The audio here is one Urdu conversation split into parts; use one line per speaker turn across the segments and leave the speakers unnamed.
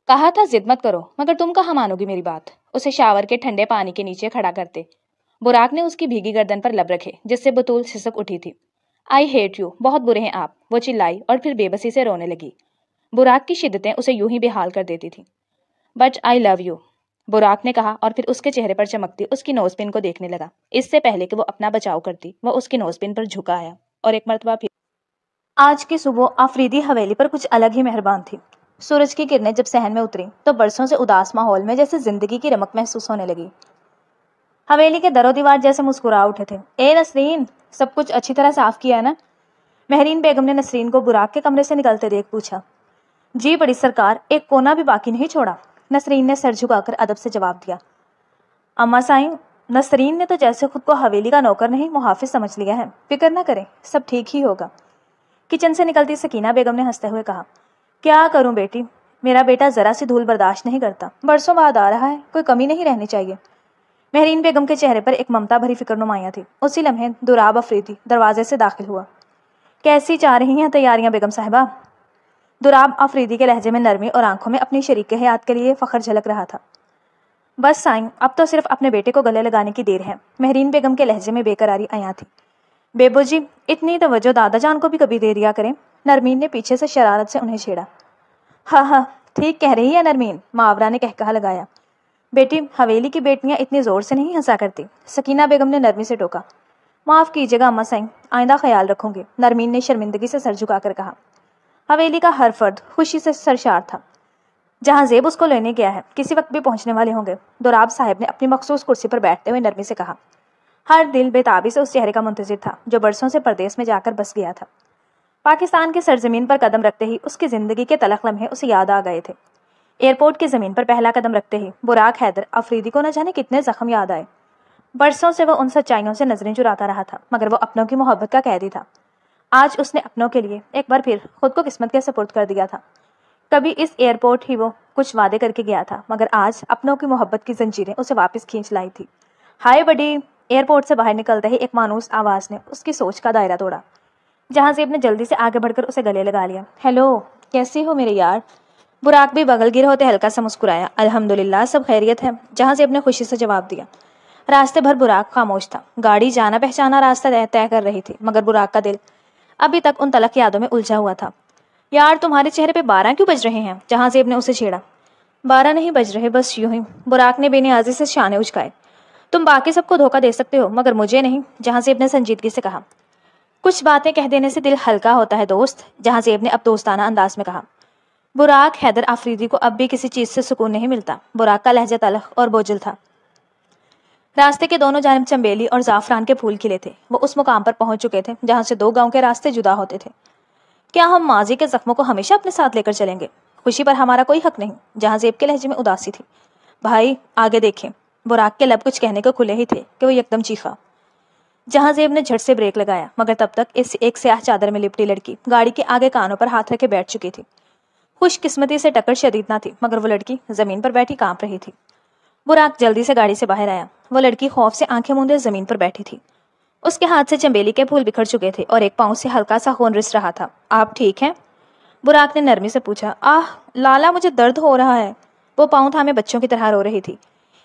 کہا تھا ضد مت کرو، مگر تم کہاں مانوگی میری بات؟ اسے شاور کے ٹھنڈے پانی کے نیچے کھڑا کرتے براق نے اس کی بھیگی گردن پر لب رکھے جس سے بطول سسک اٹھی تھی۔ آئی ہیٹ یو، بہت برے ہیں آپ، وہ چلائی اور پھر بے بسی سے رونے لگی۔ براق کی شدتیں اسے یوں ہی بے حال کر دیتی تھی۔ But I love you, Buraq نے کہا اور پھر اس کے چہرے پر چمکتی اس کی نوز پن کو دیکھنے لگا۔ اس سے پہلے کہ وہ اپنا بچاؤ کرتی وہ اس کی نوز پن پر جھکا آیا اور ایک مرتبہ پھر آج کی صبح آفریدی حویلی پر کچھ الگ ہی مہربان تھی۔ سورج کی کرنیں جب صحن میں اتری تو برسوں سے اداس ماحول میں جیسے زندگی کی رمق محسوس ہونے لگی۔ حویلی کے در و دیوار جیسے مسکرا اٹھے تھے۔ اے نسرین، سب کچھ اچھی طرح صاف کیا ہے نا؟ مہرین بیگم نے نسرین کو براق کے کمرے سے نکلتے دیکھ پوچھا۔ جی بڑی سرکار، ایک کونا بھی باقی نہیں چھوڑا، نسرین نے سر جھکا کر ادب سے جواب دیا۔ اما سائیں، نسرین نے تو جیسے خود کو حویلی کا نوکر نہیں محافظ سمجھ لیا ہے۔ فکر نہ کریں، سب ٹھیک ہی ہوگا۔ کچن سے نکلتی سکینہ بیگم نے ہنستے ہوئے کہا، کیا کروں بیٹی، میرا بیٹا ذرا سی دھول برداشت نہیں کرتا، برسوں بعد آ رہا ہے، کوئی کمی نہیں رہنی چاہیے۔ مہرین بیگم کے چہرے پر ایک ممتا بھری فکر نمایاں تھی۔ اسی لمحے دراب افریدی دروازے سے داخل ہوا۔ کیسی چاہ رہی ہیں تیاریاں بیگم صاحبہ؟ دراب افریدی کے لہجے میں نرمی اور آنکھوں میں اپنی شریک حیات کے لیے فخر جھلک رہا تھا۔ بس سائیں، اب تو صرف اپنے بیٹے کو گلے لگانے کی دیر ہے، مہرین بیگم کے لہجے میں بے قراری عیاں تھی۔ بیبو جی، اتنی توجہ دادا جان کو بھی کبھی دے دیا کریں، نرمین نے پیچھے سے شرارت سے انہیں چھیڑا۔ ہاں ہاں، ٹھیک کہہ رہی ہے نرمین، ماورا نے کہکہا لگایا۔ بیٹی، حویلی کی بیٹیاں اتنی زور سے نہیں ہنسا کرتی، سکینہ بیگم نے نرمی سے ٹوکا۔ معاف کیجیے گا اما سائیں، آئندہ خیال رکھوں گی، نرمین نے شرمندگی سے سر جھکا کر کہا۔ حویلی کا ہر فرد خوشی سے سرشار تھا۔ جہاں زیب اس کو لینے گیا ہے کسی وقت بھی پہنچنے والے ہوں گے، دراب صاحب نے اپنی مخصوص کرسی پر بیٹھتے ہوئے نرمی سے کہا۔ ہر دل بے تابی سے اس چہرے کا منتظر تھا جو برسوں سے پردیس میں جا کر بس گیا تھا۔ پاکستان کی سرزمین پر قدم رکھتے ہی اس کی زندگی کے تلخ لمحے اسے یاد آ گئے تھے۔ ایئرپورٹ کی زمین پر پہلا قدم رکھتے ہی براق حیدر افریدی کو نہ جانے کتنے زخم یاد آئے۔ برسوں سے وہ ان سچائیوں سے نظریں چراتا رہا تھا مگر وہ اپنوں کی محبت کا قیدی تھا۔ آج اس نے اپنوں کے لیے ایک بار پھر خود کو قسمت کے سپرد کر دیا تھا۔ کبھی اس ایئرپورٹ ہی وہ کچھ وعدے کر کے گیا تھا مگر آج اپنوں کی محبت کی زنجیریں اسے واپس کھینچ لائی تھی۔ ہائے بڈی، ایئرپورٹ سے باہر نکلتے ہی ایک مانوس آواز نے اس کی سوچ کا دائرہ توڑا۔ جہاں زیب نے جلدی سے آگے بڑھ کر اسے گلے لگا لیا۔ ہیلو، کیسی ہو میرے یار؟ براق بھی بغل گیر ہوتے ہلکا سا مسکرایا۔ الحمدللہ، سب خیریت ہے، جہاں زیب نے خوشی سے جواب دیا۔ راستے بھر براق خاموش تھا۔ گاڑی جانا پہچانا راستہ طے کر رہی تھی مگر براق کا دل ابھی تک ان تلخ یادوں میں الجھا ہوا تھا۔ یار، تمہارے چہرے پہ 12 کیوں بج رہے ہیں؟ جہاں زیب نے اسے چھیڑا۔ 12 نہیں بج رہے، بس یوں ہی، براق نے بے نیازی سے شانے اچکائے۔ تم باقی سب کو دھوکہ دے سکتے ہو مگر مجھے نہیں، جہاں زیب نے سنجیدگی سے کہا۔ کچھ باتیں کہہ دینے سے دل ہلکا ہوتا ہے دوست، جہاں زیب نے اب دوستانہ انداز میں کہا۔ براق حیدر آفریدی کو اب بھی کسی چیز سے سکون نہیں ملتا۔ براق کا لہجہ تلخ اور بوجھل تھا۔ راستے کے دونوں جانب چنبیلی اور زعفران کے پھول کھلے تھے۔ وہ اس مقام پر پہنچ چکے تھے جہاں سے دو گاؤں کے راستے جدا ہوتے تھے۔ کیا ہم ماضی کے زخموں کو ہمیشہ اپنے ساتھ لے کر چلیں گے؟ خوشی پر ہمارا کوئی حق نہیں، جہاں زیب کے لہجے میں اداسی تھی۔ بھائی آگے دیکھیں۔ براق کے لب کچھ کہنے کو کھلے ہی تھے کہ وہ یکدم چیخا۔ جہاں زیب نے جھٹ سے بریک لگایا مگر تب تک ایک سیاہ چادر میں لپٹی لڑکی گاڑی کے آگے کانوں پر ہاتھ رکھے بیٹھ چکی تھی۔ خوش قسمتی سے ٹکر شدید نہ تھی مگر وہ لڑکی زمین پر بیٹھی کانپ رہی تھی۔ براق جلدی سے گاڑی سے باہر آیا۔ وہ لڑکی خوف سے آنکھیں موندے زمین پر بیٹھی تھی۔ اس کے ہاتھ سے چنبیلی کے پھول بکھر چکے تھے اور ایک پاؤں سے ہلکا سا خون رس رہا تھا۔ آپ ٹھیک ہیں؟ براق نے نرمی سے پوچھا۔ لالا، مجھے درد ہو رہا ہے۔ وہ پاؤں تھامے بچوں کی طرح رو رہی تھی۔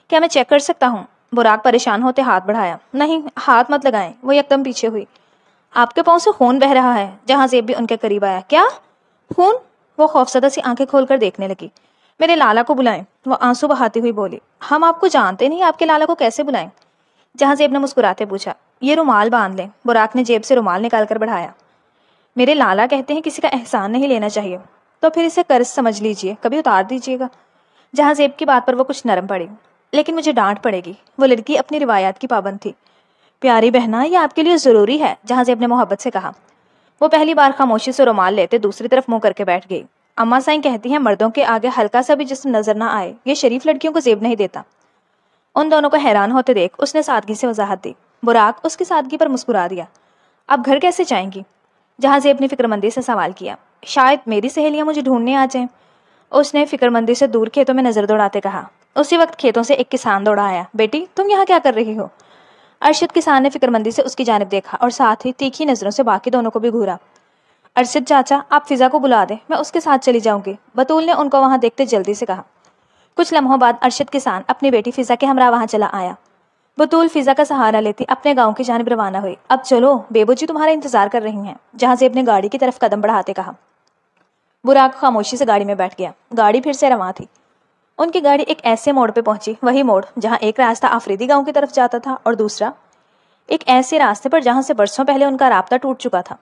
کیا میں چیک کر سکتا ہوں؟ براق پریشان ہوتے ہاتھ بڑھایا۔ نہیں، ہاتھ مت لگائیں۔ وہ یکدم پیچھے ہوئی۔ آپ کے پاؤں سے خون بہ رہا ہے۔ جہاں زیب بھی ان کے قریب آیا۔ کیا خون؟ وہ خوفزدہ سی آنکھیں کھول کر دیکھنے لگی۔ میرے لالا کو بلائیں، وہ آنسو بہاتی ہوئی بولی۔ ہم آپ کو جانتے نہیں، آپ کے لالا کو کیسے بلائیں؟ جہاں زیب نے مسکراتے پوچھا۔ یہ رومال باندھ لیں۔ براق نے جیب سے رومال نکال کر بڑھایا۔ میرے لالا کہتے ہیں کسی کا احسان نہیں لینا چاہیے، تو پھر اسے قرض سمجھ لیجئے، کبھی اتار دیجئے گا۔ جہاں زیب کی بات پر وہ کچھ نرم پڑی۔ لیکن مجھے ڈانٹ پڑے گی۔ وہ لڑکی اپنی روایات کی پابند تھی۔ پیاری بہنا، یہ آپ کے لیے ضروری ہے، جہاں زیب نے محبت سے کہا۔ وہ پہلی بار خاموشی سے رومال لیتے دوسری طرف منہ کر کے بیٹھ گئی۔ اما سائیں کہتی ہیں مردوں کے آگے ہلکا سا بھی جسم نظر نہ آئے، یہ شریف لڑکیوں کو زیب نہیں دیتا۔ ان دونوں کو حیران ہوتے دیکھ اس نے سادگی سے وضاحت دی۔ براق اس کی سادگی پر مسکرا دیا۔ اب گھر کیسے جائیں گی؟ جہاں زیب نے فکرمندی سے سوال کیا۔ شاید میری سہیلیاں مجھے ڈھونڈنے آ جائیں، اس نے فکرمندی سے دور کھیتوں میں نظر دوڑاتے کہا۔ اسی وقت کھیتوں سے ایک کسان دوڑا آیا۔ بیٹی، تم یہاں کیا کر رہی ہو؟ ارشد کسان نے فکرمندی سے اس کی جانب دیکھا اور ساتھ ہی تیکھی نظروں سے باقی دونوں کو بھی گھورا۔ ارشد چاچا آپ فضا کو بلا دیں، میں اس کے ساتھ چلی جاؤں گی، بطول نے ان کو وہاں دیکھتے جلدی سے کہا۔ کچھ لمحوں بعد ارشد کسان اپنی بیٹی فضا کے ہمراہ وہاں چلا آیا۔ بطول فضا کا سہارا لیتی اپنے گاؤں کی جانب روانہ ہوئی۔ اب چلو، بیبو جی تمہارا انتظار کر رہی ہیں، جہاں سے اپنے گاڑی کی طرف قدم بڑھاتے کہا۔ براق خاموشی سے گاڑی میں بیٹھ گیا۔ گاڑی پھر سے رواں تھی۔ ان کی گاڑی ایک ایسے موڑ پہ پہنچی، وہی موڑ جہاں ایک راستہ آفریدی گاؤں کی طرف جاتا تھا اور دوسرا ایک ایسے راستے پر جہاں سے برسوں پہلے ان کا رابطہ ٹوٹ چکا تھا۔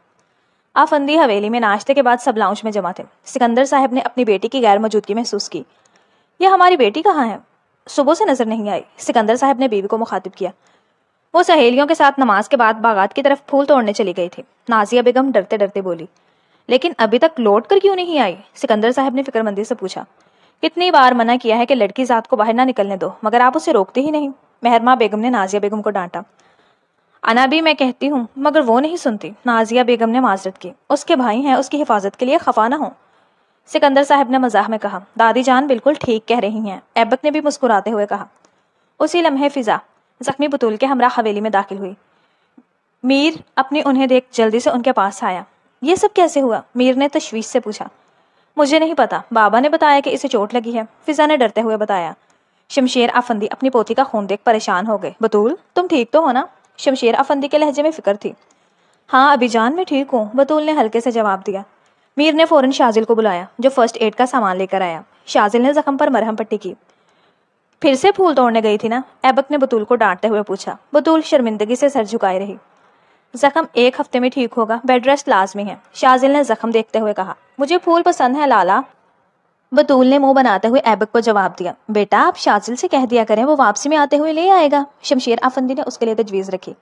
آفندی حویلی میں ناشتے کے بعد سب لاؤنج میں جمع تھے۔ سکندر صاحب نے اپنی بیٹی کی غیر موجودگی محسوس کی۔ یہ ہماری بیٹی کہاں ہے؟ صبح سے نظر نہیں آئی، سکندر صاحب نے بیوی کو مخاطب کیا۔ وہ سہیلیوں کے ساتھ نماز کے بعد باغات کی طرف پھول توڑنے چلی گئی تھی، نازیہ بیگم ڈرتے ڈرتے بولی۔ لیکن ابھی تک لوٹ کر کیوں نہیں آئی؟ سکندر صاحب نے فکر مندی سے پوچھا۔ کتنی بار منع کیا ہے کہ لڑکی ذات کو باہر نہ نکلنے دو، مگر آپ اسے روکتے ہی نہیں، مہرماں بیگم نے نازیہ بیگم کو ڈانٹا۔ انا بھی میں کہتی ہوں مگر وہ نہیں سنتی، نازیہ بیگم نے معذرت کی۔ اس کے بھائی ہیں، اس کی حفاظت کے لیے خفا نہ ہوں، سکندر صاحب نے مزاح میں کہا۔ دادی جان بالکل ٹھیک کہہ رہی ہیں، ایبک نے بھی مسکراتے ہوئے کہا۔ اسی لمحے فضا زخمی بطول کے ہمراہ حویلی میں داخل ہوئی۔ میر اپنی انہیں دیکھ جلدی سے ان کے پاس آیا۔ یہ سب کیسے ہوا؟ میر نے تشویش سے پوچھا۔ مجھے نہیں پتا، بابا نے بتایا کہ اسے چوٹ لگی ہے، فضا نے ڈرتے ہوئے بتایا۔ شمشیر افندی اپنی پوتی کا خون دیکھ پریشان ہو گئے۔ بطول تم ٹھیک تو ہو نا؟ شمشیر افندی کے لہجے میں فکر تھی۔ ہاں ابھی جان میں ٹھیک ہوں، بطول نے ہلکے سے جواب دیا۔ میر نے فوراً شازل کو بلایا جو فرسٹ ایڈ کا سامان لے کر آیا۔ شازل نے زخم پر مرہم پٹی کی۔ پھر سے پھول توڑنے گئی تھی نا؟ ایبک نے بطول کو ڈانٹتے ہوئے پوچھا۔ بطول شرمندگی سے سر جھکائے رہی۔ زخم ایک ہفتے میں ٹھیک ہوگا، بیڈ ریسٹ لازمی ہے، شازل نے زخم دیکھتے ہوئے کہا۔ مجھے پھول پسند ہے لالا، بطول نے منہ بناتے ہوئے ایبک کو جواب دیا۔ بیٹا آپ شازل سے کہہ دیا کریں، وہ واپسی میں آتے ہوئے لے آئے گا، شمشیر افندی نے اس کے لیے تجویز رکھی۔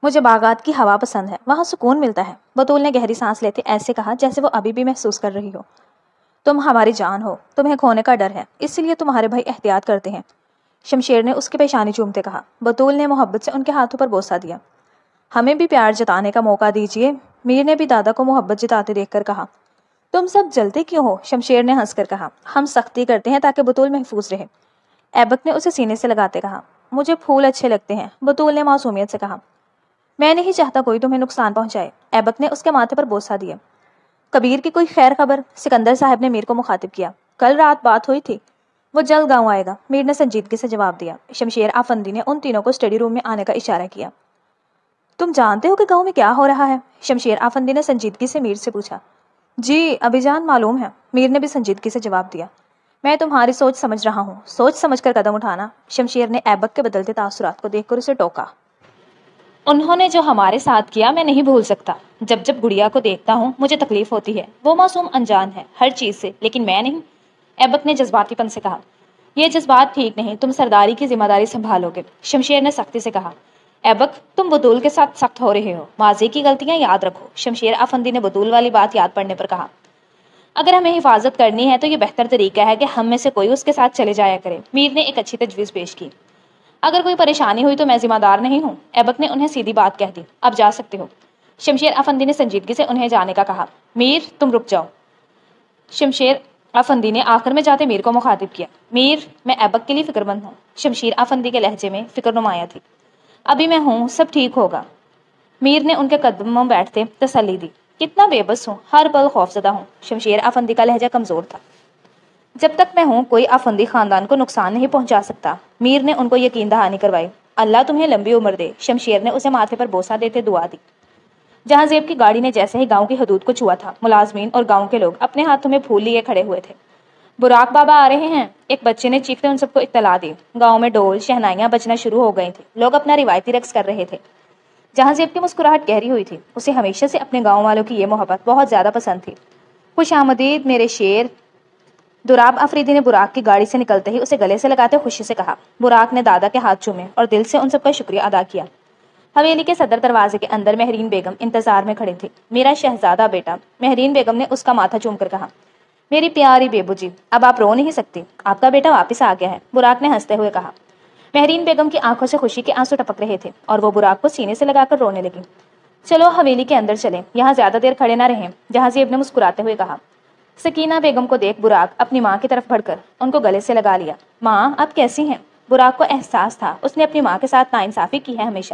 مجھے باغات کی ہوا پسند ہے، وہاں سکون ملتا ہے، بطول نے گہری سانس لیتے ایسے کہا جیسے وہ ابھی بھی محسوس کر رہی ہو۔ تم ہماری جان ہو، تمہیں کھونے کا ڈر ہے، اسی لیے تمہارے بھائی احتیاط کرتے ہیں، شمشیر نے اس کی پیشانی چومتے کہا۔ بطول نے محبت سے ان کے ہاتھوں پر بوسہ دیا۔ ہمیں بھی پیار جتانے کا موقع دیجیے، میر نے بھی دادا کو محبت جتاتے دیکھ کر کہا۔ تم سب جلتے کیوں ہو؟ شمشیر نے ہنس کر کہا۔ ہم سختی کرتے ہیں تاکہ بطول محفوظ رہے، ایبک نے اسے سینے سے لگاتے کہا۔ مجھے پھول اچھے لگتے ہیں، بطول نے معصومیت سے کہا۔ میں نہیں چاہتا کوئی تمہیں نقصان پہنچائے، ایبک نے اس کے ماتھے پر بوسہ دیا۔ کبیر کی کوئی خیر خبر؟ سکندر صاحب نے میر کو مخاطب کیا۔ کل رات بات ہوئی تھی، وہ جلد گاؤں آئے گا، میر نے سنجیدگی سے جواب دیا۔ شمشیر افندی نے ان تینوں کو اسٹڈی روم میں آنے کا اشارہ کیا۔ تم جانتے ہو کہ گاؤں میں کیا ہو رہا ہے؟ شمشیر افندی نے سنجیدگی سے میر سے پوچھا۔ جی ابھی جان معلوم ہے، میر نے بھی سنجیدگی سے جواب دیا۔ میں تمہاری سوچ سمجھ رہا ہوں، سوچ سمجھ کر قدم اٹھانا، شمشیر نے ایبک کے بدلتے تاثرات کو دیکھ کر اسے ٹوکا۔ انہوں نے جو ہمارے ساتھ کیا میں نہیں بھول سکتا، جب جب گڑیا کو دیکھتا ہوں مجھے تکلیف ہوتی ہے، وہ معصوم انجان ہے ہر چیز سے، لیکن میں نہیں، ایبک نے جذباتی پن سے کہا۔ یہ جذبات ٹھیک نہیں، تم سرداری کی ذمہ داری سنبھالو گے، شمشیر نے سختی سے کہا۔ ایبک تم بطول کے ساتھ سخت ہو رہے ہو، ماضی کی غلطیاں یاد رکھو، شمشیر افندی نے بطول والی بات یاد پڑنے پر کہا۔ اگر ہمیں حفاظت کرنی ہے تو یہ بہتر طریقہ ہے کہ ہم میں سے کوئی اس کے ساتھ چلے جایا کرے، میر نے ایک اچھی تجویز پیش کی۔ اگر کوئی پریشانی ہوئی تو میں ذمہ دار نہیں ہوں، ایبک نے انہیں سیدھی بات کہہ دی۔ اب جا سکتے ہو، شمشیر افندی نے سنجیدگی سے انہیں جانے کا کہا۔ میر تم رک جاؤ، شمشیر افندی نے آخر میں جاتے میر کو مخاطب کیا۔ میر میں ایبک کے لیے فکر مند ہوں، شمشیر افندی کے لہجے میں فکر نمایاں تھی۔ ابھی میں ہوں، سب ٹھیک ہوگا، میر نے ان کے قدموں بیٹھتے تسلی دی۔ کتنا بے بس ہوں، ہر پل خوفزدہ ہوں، شمشیر افندی کا لہجہ کمزور تھا۔ جب تک میں ہوں کوئی افندی خاندان کو نقصان نہیں پہنچا سکتا، میر نے ان کو یقین دہانی کروائی۔ اللہ تمہیں لمبی عمر دے، شمشیر نے اسے ماتھے پر بوسہ دیتے دعا دی۔ جہاں زیب کی گاڑی نے جیسے ہی گاؤں کی حدود کو چھوا تھا، ملازمین اور گاؤں کے لوگ اپنے ہاتھوں میں پھول لیے کھڑے ہوئے تھے۔ براق بابا آ رہے ہیں، ایک بچے نے چیختے ان سب کو اطلاع دی۔ گاؤں میں ڈول شہنائیاں بجنا شروع ہو گئی تھی، لوگ اپنا روایتی رقص کر رہے تھے۔ جہاں زیب کی مسکراہٹ گہری ہوئی تھی، اسے ہمیشہ سے اپنے گاؤں والوں کی یہ محبت بہت زیادہ پسند تھی۔ خوش آمدید میرے شیر، دراب افریدی نے براق کی گاڑی سے نکلتے ہی اسے گلے سے لگاتے خوشی سے کہا۔ براق نے دادا کے ہاتھ چومے اور دل سے ان سب کا شکریہ ادا کیا۔ حویلی کے صدر دروازے کے اندر مہرین بیگم انتظار میں کھڑی تھی۔ میرا شہزادہ بیٹا، مہرین بیگم نے اس کا ماتھا چوم کر کہا۔ میری پیاری بیبو جی، اب آپ رو نہیں سکتی، آپ کا بیٹا واپس آ گیا ہے، براق نے ہنستے ہوئے کہا۔ مہرین بیگم کی آنکھوں سے خوشی کے آنسو ٹپک رہے تھے اور وہ براق کو سینے سے لگا کر رونے لگی۔ چلو حویلی کے اندر چلیں، یہاں زیادہ دیر کھڑے نہ رہیں، جہاں زیب نے مسکراتے ہوئے کہا۔ سکینہ بیگم کو دیکھ براق اپنی ماں کی طرف بڑھ کر ان کو گلے سے لگا لیا۔ ماں آپ کیسی ہیں؟ براق کو احساس تھا اس نے اپنی ماں کے ساتھ ناانصافی کی ہے ہمیشہ۔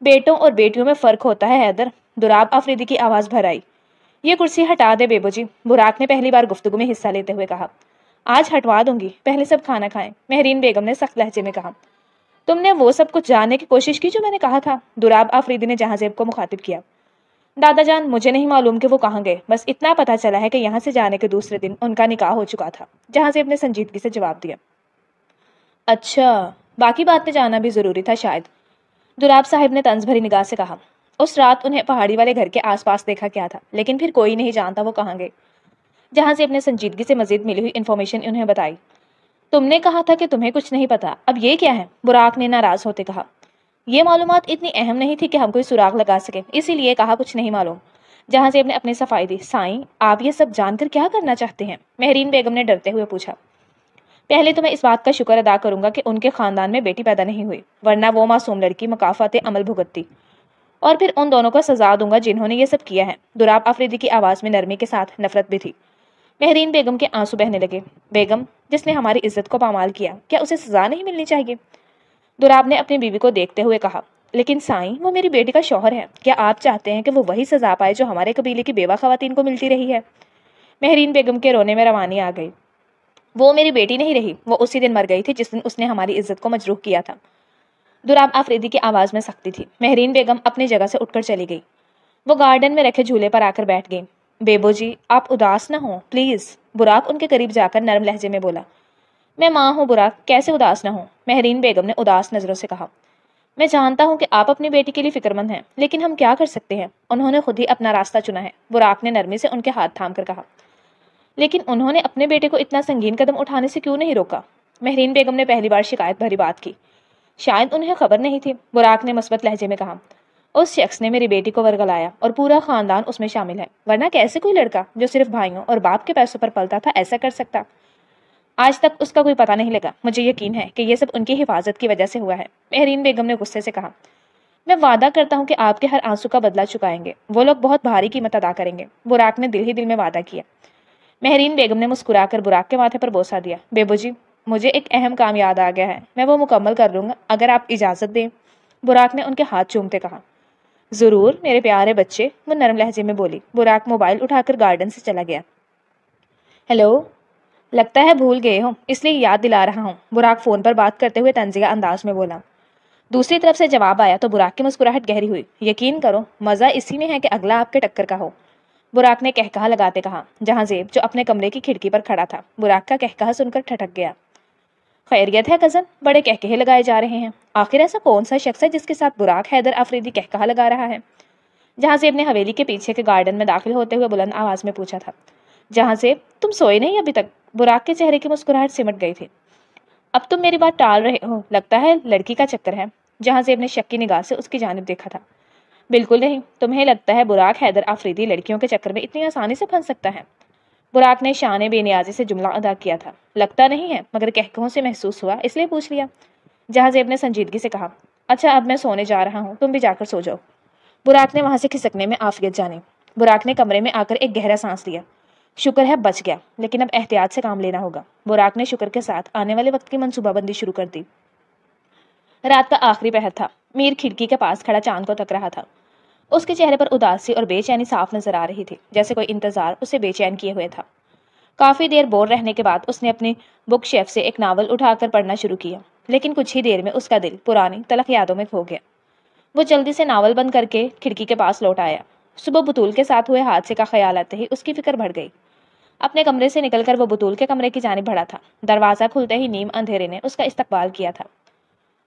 بیٹوں اور بیٹیوں میں فرق ہوتا ہے حیدر، دراب آفریدی کی آواز بھر آئی۔ یہ کرسی ہٹا دے بیبو جی، براق نے پہلی بار گفتگو میں حصہ لیتے ہوئے کہا۔ آج ہٹوا دوں گی، پہلے سب کھانا کھائیں، مہرین بیگم نے سخت لہجے میں کہا۔ تم نے وہ سب کچھ جاننے کی کوشش کی جو میں نے کہا تھا؟ دراب آفریدی نے جہاں زیب کو مخاطب کیا۔ دادا جان، مجھے نہیں معلوم کہ وہ کہاں گئے، بس اتنا پتا چلا ہے کہ یہاں سے جانے کے دوسرے دن ان کا نکاح ہو چکا تھا، جہاں زیب نے سنجیدگی سے جواب دیا۔ اچھا، باقی باتیں جاننا بھی ضروری تھا شاید، دراب صاحب نے طنز بھری نگاہ سے کہا۔ اس رات انہیں پہاڑی والے گھر کے آس پاس دیکھا کیا تھا، لیکن پھر کوئی نہیں جانتا وہ کہاں گئے۔ جہاں زیب نے سنجیدگی سے مزید ملی ہوئی انفارمیشن انہیں بتائی۔ تم نے کہا تھا کہ تمہیں کچھ نہیں پتا، اب یہ کیا ہے؟ براق نے ناراض ہوتے کہا۔ یہ معلومات اتنی اہم نہیں تھی کہ ہم کوئی سراغ لگا سکیں، اسی لیے کہا کچھ نہیں معلوم۔ جہاں زیب نے اپنی صفائی دی۔ سائیں، آپ یہ سب جان کر کیا کرنا چاہتے ہیں؟ مہرین بیگم نے ڈرتے ہوئے پوچھا۔ پہلے تو میں اس بات کا شکر ادا کروں گا کہ ان کے خاندان میں بیٹی پیدا نہیں ہوئی، ورنہ وہ معصوم لڑکی مکافات عمل بھگتتی، اور پھر ان دونوں کو سزا دوں گا جنہوں نے یہ سب کیا ہے۔ دراب آفریدی کی آواز میں نرمی کے ساتھ نفرت بھی تھی۔ مہرین بیگم کے آنسو بہنے لگے۔ بیگم، جس نے ہماری عزت کو پامال کیا، کیا اسے سزا نہیں ملنی چاہیے؟ دراب نے اپنی بیوی کو دیکھتے ہوئے کہا۔ لیکن سائیں، وہ میری بیٹی کا شوہر ہے، کیا آپ چاہتے ہیں کہ وہ وہی سزا پائے جو ہمارے قبیلے کی بیوہ خواتین کو ملتی رہی ہے؟ مہرین بیگم کے رونے میں روانی آ گئی۔ وہ میری بیٹی نہیں رہی، وہ اسی دن مر گئی تھی جس دن اس نے ہماری عزت کو مجروح کیا تھا۔ دراب آفریدی کی آواز میں سختی تھی۔ مہرین بیگم اپنی جگہ سے اٹھ کر چلی گئی۔ وہ گارڈن میں رکھے جھولے پر آ کر بیٹھ گئی۔ بیبو جی، آپ اداس نہ ہوں پلیز، براق ان کے قریب جا کر نرم لہجے میں بولا۔ میں ماں ہوں براق، کیسے اداس نہ ہوں؟ مہرین بیگم نے اداس نظروں سے کہا۔ میں جانتا ہوں کہ آپ اپنی بیٹی کے لیے فکر مند ہیں، لیکن ہم کیا کر سکتے ہیں؟ انہوں نے خود ہی اپنا راستہ چنا ہے، براق نے نرمی سے ان کے ہاتھ تھام کر کہا۔ لیکن انہوں نے اپنے بیٹے کو اتنا سنگین قدم اٹھانے سے کیوں نہیں روکا؟ مہرین بیگم نے پہلی بار شکایت بھری بات کی۔ شاید انہیں خبر نہیں تھی، براق نے مثبت لہجے میں کہا۔ اس شخص نے میری بیٹی کو ورگلایا اور پورا خاندان اس میں شامل ہے، ورنہ کیسے کوئی لڑکا جو صرف بھائیوں اور باپ کے پیسوں پر پلتا تھا ایسا کر سکتا؟ آج تک اس کا کوئی پتہ نہیں لگا۔ مجھے یقین ہے کہ یہ سب ان کی حفاظت کی وجہ سے ہوا ہے، مہرین بیگم نے غصے سے کہا۔ میں وعدہ کرتا ہوں کہ آپ کے ہر آنسو کا بدلہ چکائیں گے، وہ لوگ بہت بھاری قیمت ادا کریں گے، براق نے دل ہی دل میں وعدہ کیا۔ مہرین بیگم نے مسکرا کر براق کے ماتھے پر بوسہ دیا۔ بیبو جی، مجھے ایک اہم کام یاد آ گیا ہے، میں وہ مکمل کر لوں گا اگر آپ اجازت دیں، براق نے ان کے ہاتھ چومتے کہا۔ ضرور میرے پیارے بچے، وہ نرم لہجے میں بولی۔ براق موبائل اٹھا کر گارڈن سے چلا گیا۔ ہیلو، لگتا ہے بھول گئے ہو، اس لیے یاد دلا رہا ہوں، براق فون پر بات کرتے ہوئے طنزیہ انداز میں بولا۔ دوسری طرف سے جواب آیا تو براق کی مسکراہٹ گہری ہوئی۔ یقین کرو، مزہ اسی میں ہے کہ اگلا آپ کے ٹکر کا ہو، براق نے کہکہا لگاتے کہا۔ جہاں زیب جو اپنے کمرے کی کھڑکی پر کھڑا تھا، براق کا کہکہا سن کر ٹھٹک گیا۔ خیریت ہے کزن؟ بڑے کہکہے لگائے جا رہے ہیں، آخر ایسا کون سا شخص ہے جس کے ساتھ براق حیدر آفریدی کہکہا لگا رہا ہے؟ جہاں زیب نے حویلی کے پیچھے کے گارڈن میں داخل ہوتے ہوئے بلند آواز میں پوچھا تھا۔ جہاں زیب، تم سوئے نہیں ابھی تک؟ براق کے چہرے کی مسکراہٹ سمٹ گئی تھی۔ اب تم میری بات ٹال رہے ہو، لگتا ہے لڑکی کا چکر ہے۔ جہاں زیب نے شک کی نگاہ سے اس کی جانب دیکھا تھا۔ بالکل نہیں، تمہیں لگتا ہے براق حیدر آفریدی لڑکیوں کے چکر میں اتنی آسانی سے پھنس سکتا ہے؟ براق نے شان بے نیازی سے جملہ ادا کیا تھا۔ لگتا نہیں ہے، مگر کہکہوں سے محسوس ہوا، اس لیے پوچھ لیا۔ جہاں زیب نے سنجیدگی سے کہا۔ اچھا، اب میں سونے جا رہا ہوں، تم بھی جا کر سو جاؤ۔ براق نے وہاں سے کھسکنے میں عافیت جانی۔ براق نے کمرے میں آ کر ایک گہرا سانس لیا۔ شکر ہے بچ گیا، لیکن اب احتیاط سے کام لینا ہوگا۔ براق نے شکر کے ساتھ آنے والے وقت کی منصوبہ بندی شروع کر دی۔ رات کا آخری پہر تھا۔ میر کھڑکی کے پاس کھڑا چاند کو تک رہا تھا۔ اس کے چہرے پر اداسی اور بے چینی صاف نظر آ رہی تھی، جیسے کوئی انتظار اسے بے چین کیے ہوئے تھا۔ کافی دیر بور رہنے کے بعد اس نے اپنی بک شیلف سے ایک ناول اٹھا کر پڑھنا شروع کیا، لیکن کچھ ہی دیر میں اس کا دل پرانی تلخ یادوں میں کھو گیا۔ وہ جلدی سے ناول بند کر کے کھڑکی کے پاس لوٹ آیا۔ صبح بطول کے ساتھ ہوئے حادثے کا خیال آتے ہی اس کی فکر بڑھ گئی۔ اپنے کمرے سے نکل کر وہ بطول کے کمرے کی جانب بڑھا تھا۔ دروازہ کھلتے ہی نیم اندھیرے نے اس کا استقبال کیا تھا۔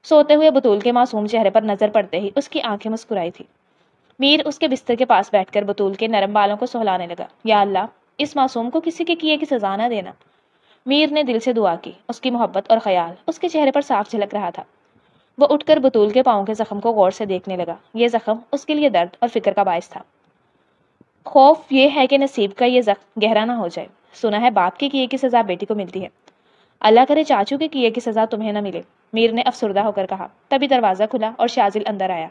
سوتے ہوئے بطول کے معصوم چہرے پر نظر پڑتے ہی اس کی آنکھیں مسکرائی تھی۔ میر اس کے بستر کے پاس بیٹھ کر بطول کے نرم بالوں کو سہلانے لگا۔ یا اللہ، اس معصوم کو کسی کے کیے کی سزا نہ دینا۔ میر نے دل سے دعا کی۔ اس کی محبت اور خیال اس کے چہرے پر صاف جھلک رہا تھا۔ وہ اٹھ کر بطول کے پاؤں کے زخم کو غور سے دیکھنے لگا۔ یہ زخم اس کے لیے درد اور فکر کا باعث تھا۔ خوف یہ ہے کہ نصیب کا یہ زخم گہرا نہ ہو جائے۔ سنا ہے باپ کے کیے کی سزا بیٹی کو ملتی ہے، اللہ کرے چاچو کے کیے کی سزا تمہیں نہ ملے، میر نے افسردہ ہو کر کہا۔ تبھی دروازہ کھلا اور شازل اندر آیا۔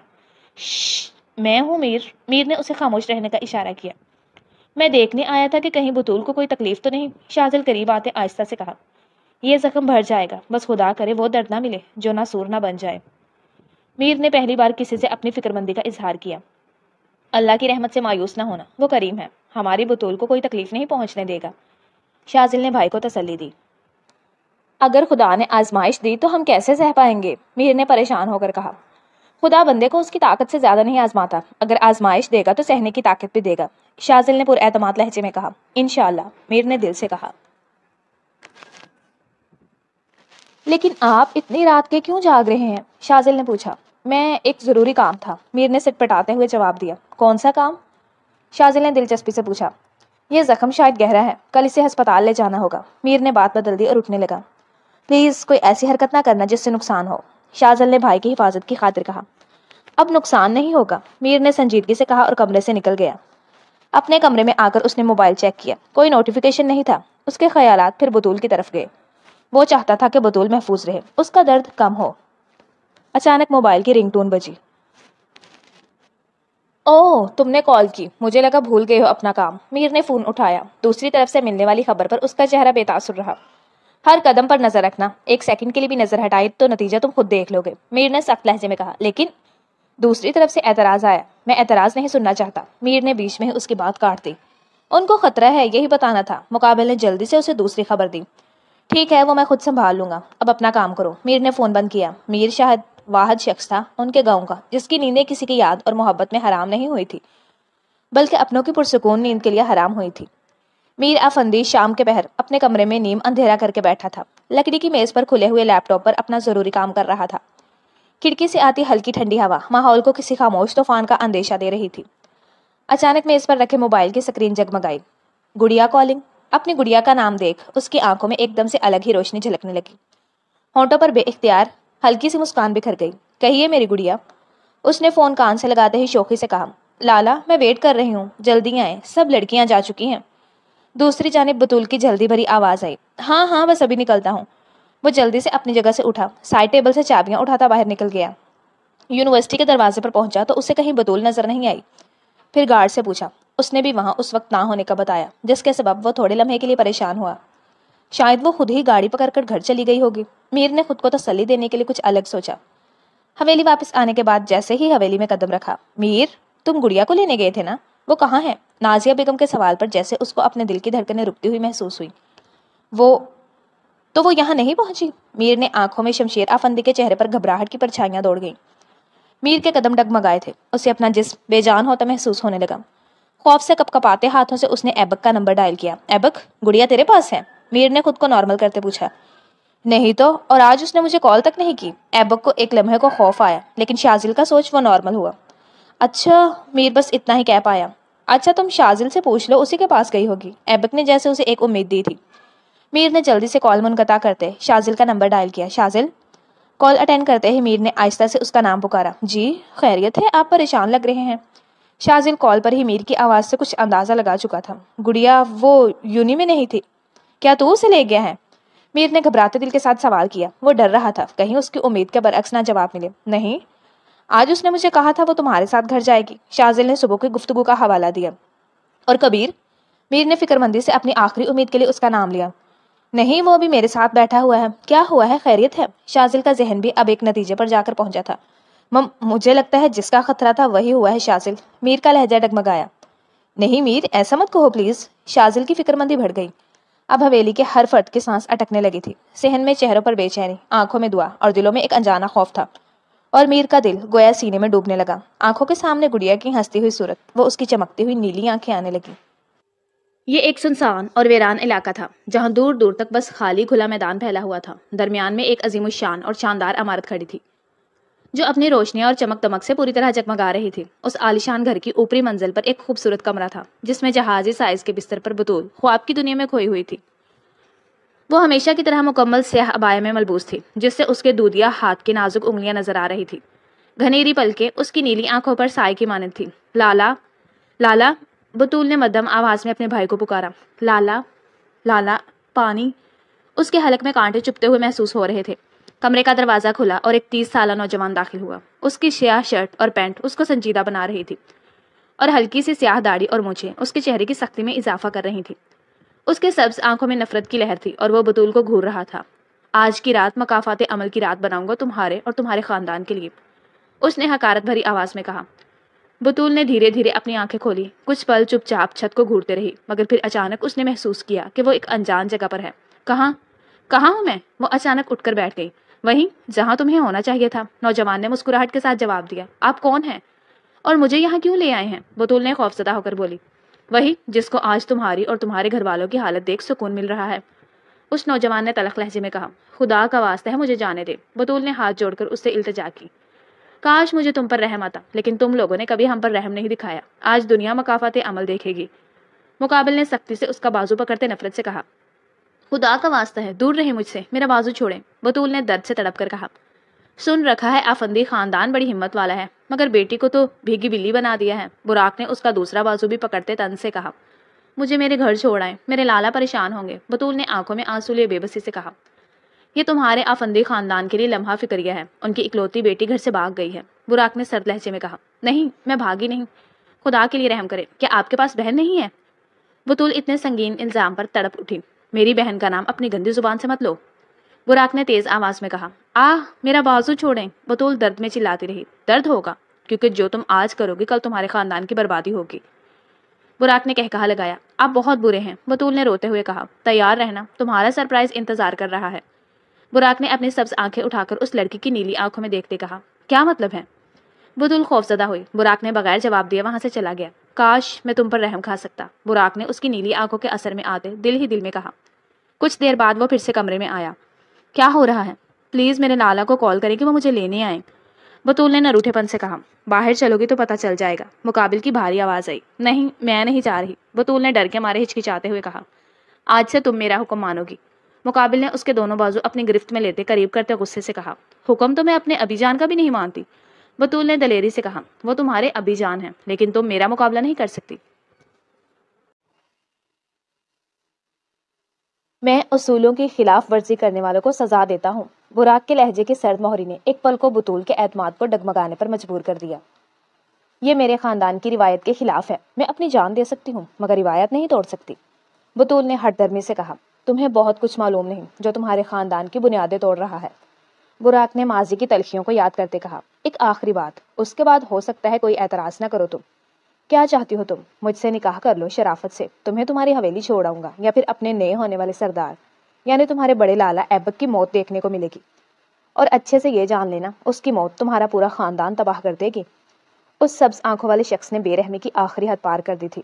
شش، میں ہوں میر نے اسے خاموش رہنے کا اشارہ کیا۔ میں دیکھنے آیا تھا کہ کہیں بطول کو کوئی تکلیف تو نہیں، شازل قریب آتے آہستہ سے کہا۔ یہ زخم بھر جائے گا، بس خدا کرے وہ درد نہ ملے جو نہ سور نہ بن جائے۔ میر نے پہلی بار کسی سے اپنی فکر مندی کا اظہار کیا۔ اللہ کی رحمت سے مایوس نہ ہونا، وہ کریم ہے، ہماری بطول کو کوئی تکلیف نہیں پہنچنے دے گا۔ شاذل نے بھائی کو تسلی دی۔ اگر خدا نے آزمائش دی تو ہم کیسے سہ پائیں گے؟ میر نے پریشان ہو کر کہا۔ خدا بندے کو اس کی طاقت سے زیادہ نہیں آزماتا، اگر آزمائش دے گا تو سہنے کی طاقت بھی دے گا، شاذل نے پر اعتماد لہجے میں کہا۔ انشاءاللہ، میر نے دل سے کہا۔ لیکن آپ اتنی رات کے کیوں جاگ رہے ہیں؟ شاذل نے پوچھا۔ میں ایک ضروری کام تھا، میر نے سٹ پٹاتے ہوئے جواب دیا۔ کون سا کام؟ شاذل نے دلچسپی سے پوچھا۔ یہ زخم شاید گہرا ہے، کل اسے ہسپتال لے جانا ہوگا۔ میر نے بات بدل دی اور اٹھنے لگا۔ پلیز کوئی ایسی حرکت نہ کرنا جس سے نقصان ہو، شاذل نے بھائی کی حفاظت کی خاطر کہا۔ اب نقصان نہیں ہوگا، میر نے سنجیدگی سے کہا اور کمرے سے نکل گیا۔ اپنے کمرے میں آ کر اس نے موبائل چیک کیا، کوئی نوٹیفیکیشن نہیں تھا۔ اس کے خیالات پھر بطول کی طرف گئے۔ وہ چاہتا تھا کہ بطول محفوظ رہے، اس کا درد کم ہو۔ اچانک موبائل کی رنگ ٹون بجی۔ اوہ، تم نے کال کی، مجھے لگا بھول گئے ہو اپنا کام۔ میر نے فون اٹھایا۔ دوسری طرف سے ملنے والی خبر پر اس کا چہرہ بے تاثر رہا۔ ہر قدم پر نظر رکھنا، ایک سیکنڈ کے لیے بھی نظر ہٹائی تو نتیجہ تم خود دیکھ لو گے، میر نے سخت لہجے میں کہا۔ لیکن دوسری طرف سے اعتراض آیا۔ میں اعتراض نہیں سننا چاہتا، میر نے بیچ میں ہی اس کی بات کاٹ دی۔ ان کو خطرہ ہے، یہی بتانا تھا۔ مقابل نے جلدی سے اسے دوسری خبر دی۔ ٹھیک ہے، وہ میں خود سنبھال لوں گا، اب اپنا کام کرو۔ میر نے فون بند کیا۔ میر شاہد واحد شخص تھا ان کے گاؤں کا جس کی نیندیں کسی کی یاد اور محبت میں حرام نہیں ہوئی تھی، بلکہ اپنوں کی پرسکون نیند کے لیے حرام ہوئی تھی۔ میر افندی شام کے پہر اپنے کمرے میں نیم اندھیرا کر کے بیٹھا تھا، لکڑی کی میز پر کھلے ہوئے لیپ ٹاپ پر اپنا ضروری کام کر رہا تھا۔ کھڑکی سے آتی ہلکی ٹھنڈی ہوا ماحول کو کسی خاموش طوفان کا اندیشہ دے رہی تھی۔ اچانک میز پر رکھے موبائل کی سکرین جگمگائی۔ گڑیا کالنگ۔ اپنی گڑیا کا نام دیکھ اس کی آنکھوں میں ایک دم سے الگ ہی روشنی جھلکنے لگی۔ ہونٹوں پر بے اختیار ہلکی سی مسکان بکھر گئی۔ کہیے میری گڑیا، اس نے فون کان سے لگاتے ہی شوخی سے کہا۔ لالا، میں ویٹ کر رہی ہوں، جلدی آئیں، سب لڑکیاں جا چکی ہیں۔ دوسری جانب بطول کی جلدی بھری آواز آئی۔ ہاں ہاں، بس ابھی نکلتا ہوں۔ وہ جلدی سے اپنی جگہ سے اٹھا، سائڈ ٹیبل سے چابیاں اٹھاتا باہر نکل گیا۔ یونیورسٹی کے دروازے پر پہنچا تو اسے کہیں بطول نظر نہیں آئی۔ پھر گارڈ سے پوچھا، اس نے بھی وہاں اس وقت نہ ہونے کا بتایا، جس کے سبب وہ تھوڑے لمحے کے لیے پریشان ہوا۔ شاید وہ خود ہی گاڑی پکڑ کر گھر چلی گئی ہوگی۔ میر نے خود کو تسلی دینے کے لیے کچھ الگ سوچا۔ حویلی واپس آنے کے بعد جیسے ہی حویلی میں قدم رکھا، میر، تم گڑیا کو لینے گئے تھے نا؟ وہ کہاں ہے؟ نازیہ بیگم کے سوال پر جیسے اس کو اپنے دل کی دھڑکنیں رکتی ہوئی محسوس ہوئی۔ وہ یہاں نہیں پہنچی؟ میر نے آنکھوں میں شمشیر افندی کے چہرے پر گھبراہٹ کی پرچھائیاں دوڑ گئیں۔ میر کے قدم ڈگمگائے تھے، اسے اپنا جسم بے جان ہوتا محسوس ہونے لگا۔ خوف سے کپکپاتے ہاتھوں سے اس نے ایبک کا نمبر ڈائل کیا۔ ایبک، گڑیا تیرے پاس ہے؟ میر نے خود کو نارمل کرتے پوچھا۔ نہیں تو، اور آج اس نے مجھے کال تک نہیں کی۔ ایبک کو ایک لمحے کو خوف آیا، لیکن شاذل کا سوچ وہ نارمل ہوا۔ اچھا، میر بس اتنا ہی کہہ پایا۔ اچھا، تم شاذل سے پوچھ لو، اسی کے پاس گئی ہوگی، ایبک نے جیسے اسے ایک امید دی تھی۔ میر نے جلدی سے کال منقطع کرتے شاذل کا نمبر ڈائل کیا۔ شاذل؟ کال اٹینڈ کرتے ہی میر نے آہستہ سے اس کا نام پکارا۔ جی، خیریت ہے؟ آپ پریشان لگ رہے ہیں۔ شاذل کال پر ہی میر کی آواز سے کچھ اندازہ لگا چکا تھا۔ گڑیا وہ یونی میں نہیں تھی؟ کیا تو اسے لے گیا ہے؟ میر نے گھبراتے دل کے ساتھ سوال کیا۔ وہ ڈر رہا تھا کہیں اس کی امید کے برعکس نہ جواب ملے۔ نہیں، آج اس نے مجھے کہا تھا وہ تمہارے ساتھ گھر جائے گی۔ شاذل نے صبح کی گفتگو کا حوالہ دیا۔ اور کبیر؟ میر نے فکر مندی سے اپنی آخری امید کے لیے اس کا نام لیا۔ نہیں، وہ بھی میرے ساتھ بیٹھا ہوا ہے۔ کیا ہوا ہے؟ خیریت ہے؟ شاذل کا ذہن بھی اب ایک نتیجے پر جا کر پہنچا تھا۔ مجھے لگتا ہے جس کا خطرہ تھا وہی ہوا ہے شاذل، میر کا لہجہ ڈگمگایا۔ نہیں میر، ایسا مت کہو پلیز۔ شاذل کی فکر مندی بڑھ گئی۔ اب حویلی کے ہر فرد کی سانس اٹکنے لگی تھی، صحن میں چہروں پر بے چینی، آنکھوں میں دعا اور دلوں میں ایک انجانا خوف تھا۔ اور میر کا دل گویا سینے میں ڈوبنے لگا۔ آنکھوں کے سامنے گڑیا کی ہنستی ہوئی صورت، وہ اس کی چمکتی ہوئی نیلی آنکھیں آنے لگی۔ یہ ایک سنسان اور ویران علاقہ تھا جہاں دور دور تک بس خالی کھلا میدان پھیلا ہوا تھا۔ درمیان میں ایک عظیم الشان اور شاندار عمارت کھڑی تھی جو اپنی روشنی اور چمک دمک سے پوری طرح جگمگا رہی تھی۔ اس عالیشان گھر کی اوپری منزل پر ایک خوبصورت کمرہ تھا جس میں جہازی سائز کے بستر پر بطول خواب کی دنیا میں کھوئی ہوئی تھی۔ وہ ہمیشہ کی طرح مکمل سیاہ عبایا میں ملبوس تھی جس سے اس کے دودیا ہاتھ کی نازک انگلیاں نظر آ رہی تھی۔ گھنیری پلکیں اس کی نیلی آنکھوں پر سائے کی مانند تھی۔ لالا، لالا، بطول نے مدھم آواز میں اپنے بھائی کو پکارا۔ لالا، لالا، پانی۔ اس کے حلق میں کانٹے چبھتے ہوئے محسوس ہو رہے تھے۔ کمرے کا دروازہ کھلا اور ایک 30 سالہ نوجوان داخل ہوا۔ اس کی سیاہ شرٹ اور پینٹ اس کو سنجیدہ بنا رہی تھی اور ہلکی سی سیاہ داڑھی اور مونچھیں اس کے چہرے کی سختی میں اضافہ کر رہی تھی۔ اس کے سبز آنکھوں میں نفرت کی لہر تھی اور وہ بطول کو گھور رہا تھا۔ آج کی رات مکافات عمل کی رات بناؤں گا تمہارے اور تمہارے خاندان کے لیے۔ اس نے حقارت بھری آواز میں کہا۔ بطول نے دھیرے دھیرے اپنی آنکھیں کھولی، کچھ پل چپ چاپ چھت کو گھورتے رہی، مگر پھر اچانک اس نے محسوس کیا کہ وہ ایک انجان جگہ پر ہے۔ کہاں ہوں میں؟ وہ اچانک اٹھ کر بیٹھ گئی۔ وہیں جہاں تمہیں ہونا چاہیے تھا، نوجوان نے مسکراہٹ کے ساتھ جواب دیا۔ آپ کون ہیں اور مجھے یہاں کیوں لے آئے ہیں؟ بطول نے خوفزدہ ہو کر بولی۔ وہی جس کو آج تمہاری اور تمہارے گھر والوں کی حالت دیکھ سکون مل رہا ہے، اس نوجوان نے تلخ لہجے میں کہا۔ خدا کا واسطہ ہے مجھے جانے دے، بطول نے ہاتھ جوڑ کر اس سے التجا کی۔ کاش مجھے تم پر رحم آتا، لیکن تم لوگوں نے کبھی ہم پر رحم نہیں دکھایا۔ آج دنیا مکافات عمل دیکھے گی۔ مقابل نے سختی سے اس کا بازو پکڑتے نفرت سے کہا۔ خدا کا واسطہ ہے دور رہے مجھ سے، میرا بازو چھوڑیں، بطول نے درد سے تڑپ کر کہا۔ سن رکھا ہے آفندی خاندان بڑی ہمت والا ہے، مگر بیٹی کو تو بھیگی بلی بنا دیا ہے۔ براق نے اس کا دوسرا بازو بھی پکڑتے تن سے کہا۔ مجھے میرے گھر چھوڑ آئیں، میرے لالا پریشان ہوں گے، بطول نے آنکھوں میں آنسو لیے بے بسی سے کہا۔ یہ تمہارے آفندی خاندان کے لیے لمحہ فکریہ ہے، ان کی اکلوتی بیٹی گھر سے بھاگ گئی ہے، براق نے سرد لہجے میں کہا۔ نہیں، میں بھاگی نہیں، خدا کے لیے رحم کرے، کیا آپ کے پاس بہن نہیں ہے؟ بطول اتنے سنگین الزام پر تڑپ اٹھی۔ میری بہن کا نام اپنی گندی زبان سے مت لو، براق نے تیز آواز میں کہا۔ میرا بازو چھوڑیں، بطول درد میں چلاتی رہی۔ درد ہوگا، کیونکہ جو تم آج کرو گی کل تمہارے خاندان کی بربادی ہوگی، براق نے کہا لگایا۔ آپ بہت برے ہیں، بطول نے روتے ہوئے کہا۔ تیار رہنا، تمہارا سرپرائز انتظار کر رہا ہے، براق نے اپنی سبز آنکھیں اٹھا کر اس لڑکی کی نیلی آنکھوں میں دیکھتے کہا۔ کیا مطلب ہے؟ بطول خوفزدہ ہوئی۔ براق نے بغیر جواب دیے وہاں سے چلا گیا۔ کاش میں تم پر رحم کھا سکتا، براق نے اس کی نیلی آنکھوں کے اثر میں آتے دل ہی دل میں کہا۔ کچھ دیر بعد وہ پھر سے کمرے میں آیا۔ کیا ہو رہا ہے؟ پلیز میرے لالا کو کال کریں کہ وہ مجھے لینے آئیں، بطول نے نروٹھے پن سے کہا۔ باہر چلو گی تو پتہ چل جائے گا، مقابل کی بھاری آواز آئی۔ نہیں، میں نہیں جا رہی، بطول نے ڈر کے مارے ہچکچاتے ہوئے کہا۔ آج سے تم میرا حکم مانو گی، مقابل نے اس کے دونوں بازو اپنی گرفت میں لیتے قریب کرتے غصے سے کہا۔ حکم تو میں اپنے ابی جان کا بھی نہیں مانتی، بطول نے دلیری سے کہا۔ وہ تمہارے ابی جان ہیں، لیکن تم میرا مقابلہ نہیں کر سکتی۔ میں اصولوں کی خلاف ورزی کرنے والوں کو سزا دیتا ہوں، براق کے لہجے کی سرد مہری نے ایک پل کو بطول کے اعتماد کو ڈگمگانے پر مجبور کر دیا۔ یہ میرے خاندان کی روایت کے خلاف ہے، میں اپنی جان دے سکتی ہوں مگر روایت نہیں توڑ سکتی، بطول نے ہٹ درمی سے کہا۔ تمہیں بہت کچھ معلوم نہیں جو تمہارے خاندان کی بنیادیں توڑ رہا ہے، براق نے ماضی کی تلخیوں کو یاد کرتے کہا۔ ایک آخری بات، اس کے بعد ہو سکتا ہے کوئی اعتراض نہ کرو، تم کیا چاہتی ہو؟ تم مجھ سے نکاح کر لو شرافت سے، تمہیں تمہاری حویلی چھوڑ آؤں گا، یا پھر اپنے نئے ہونے والے سردار یعنی تمہارے بڑے لالا ایبک کی موت دیکھنے کو ملے گی، اور اچھے سے یہ جان لینا اس کی موت تمہارا پورا خاندان تباہ کر دے گی۔ اس سبز آنکھوں والے شخص نے بے رحمی کی آخری حد پار کر دی تھی۔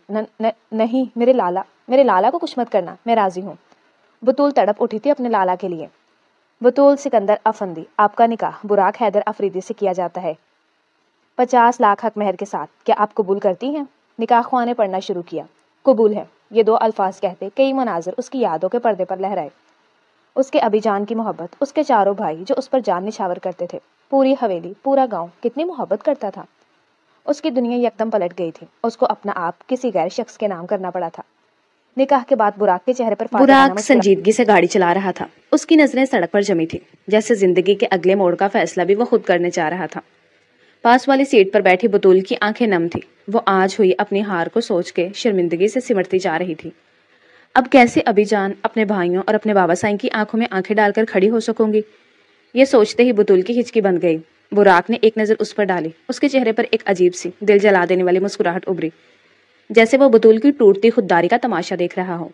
نہیں، میرے لالا کو کچھ مت کرنا، میں راضی ہوں، بطول تڑپ اٹھی تھی اپنے لالا کے لیے۔ بطول سکندر افندی، آپ کا نکاح براق حیدر افریدی سے کیا جاتا ہے 50 لاکھ حق مہر کے ساتھ، کیا آپ قبول کرتی ہیں؟ نکاح خواہ نے پڑھنا شروع کیا۔ قبول ہے، یہ 2 الفاظ کہتے کئی مناظر اس کی یادوں کے پردے پر لہرائے۔ اس کے ابی جان کی محبت، اس کے چاروں بھائی جو اس پر جان نچھاور کرتے تھے، پوری حویلی، پورا گاؤں کتنی محبت کرتا تھا۔ اس کی دنیا یکدم پلٹ گئی تھی، اس کو اپنا آپ کسی غیر شخص کے نام کرنا پڑا تھا۔ نکاح کے بعد براق کے چہرے پر براق سنجیدگی سے گاڑی چلا رہا تھا، اس کی نظریں سڑک پر جمی تھی، جیسے زندگی کے اگلے موڑ کا فیصلہ بھی وہ خود کرنے چاہ رہا تھا۔ پاس والی سیٹ پر بیٹھی بطول کی آنکھیں نم تھی، وہ آج ہوئی اپنی ہار کو سوچ کے شرمندگی سے سمٹتی جا رہی تھی۔ اب کیسے ابی جان، اپنے بھائیوں اور اپنے بابا سائیں کی آنکھوں میں آنکھیں ڈال کر کھڑی ہو سکوں گی؟ یہ سوچتے ہی بطول کی ہچکی بند گئی۔ براق نے ایک نظر اس پر ڈالی، اس کے چہرے پر ایک عجیب سی دل جلا دینے والی مسکراہٹ ابھری، جیسے وہ بطول کی ٹوٹتی خودداری کا تماشا دیکھ رہا ہو۔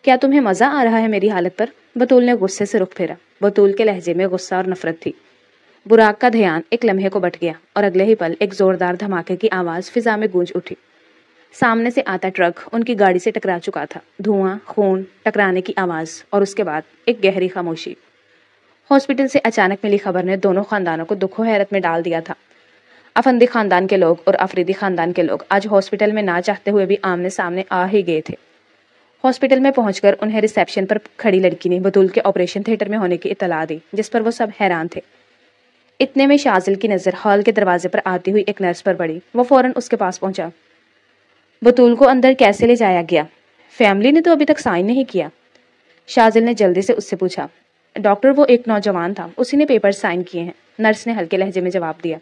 کیا تمہیں مزہ آ رہا ہے میری حالت پر؟ بطول نے غصے سے رخ پھیرا، بطول کے لہجے میں غصہ اور نفرت تھی۔ براق کا دھیان ایک لمحے کو بٹ گیا، اور اگلے ہی پل ایک زوردار دھماکے کی آواز فضا میں گونج اٹھی۔ سامنے سے آتا ٹرک ان کی گاڑی سے ٹکرا چکا تھا، دھواں، خون، ٹکرانے کی آواز، اور اس کے بعد ایک گہری خاموشی۔ ہاسپٹل سے اچانک ملی خبر نے دونوں خاندانوں کو دکھ و حیرت میں ڈال دیا تھا۔ افندی خاندان کے لوگ اور افریدی خاندان کے لوگ آج ہاسپٹل میں نہ چاہتے ہوئے بھی آمنے سامنے آ ہی گئے تھے۔ ہاسپٹل میں پہنچ کر انہیں ریسیپشن پر کھڑی لڑکی نے بطول کے آپریشن تھیٹر میں ہونے کی اطلاع دی، جس پر وہ سب حیران تھے۔ اتنے میں شازل کی نظر ہال کے دروازے پر آتی ہوئی ایک نرس پر پڑی، وہ فوراً اس کے پاس پہنچا۔ بطول کو اندر کیسے لے جایا گیا؟ فیملی نے تو ابھی تک سائن نہیں کیا، شازل نے جلدی سے اس سے پوچھا۔ ڈاکٹر، وہ ایک نوجوان تھا، اسی نے پیپر سائن کیے ہیں، نرس نے ہلکے لہجے میں جواب دیا۔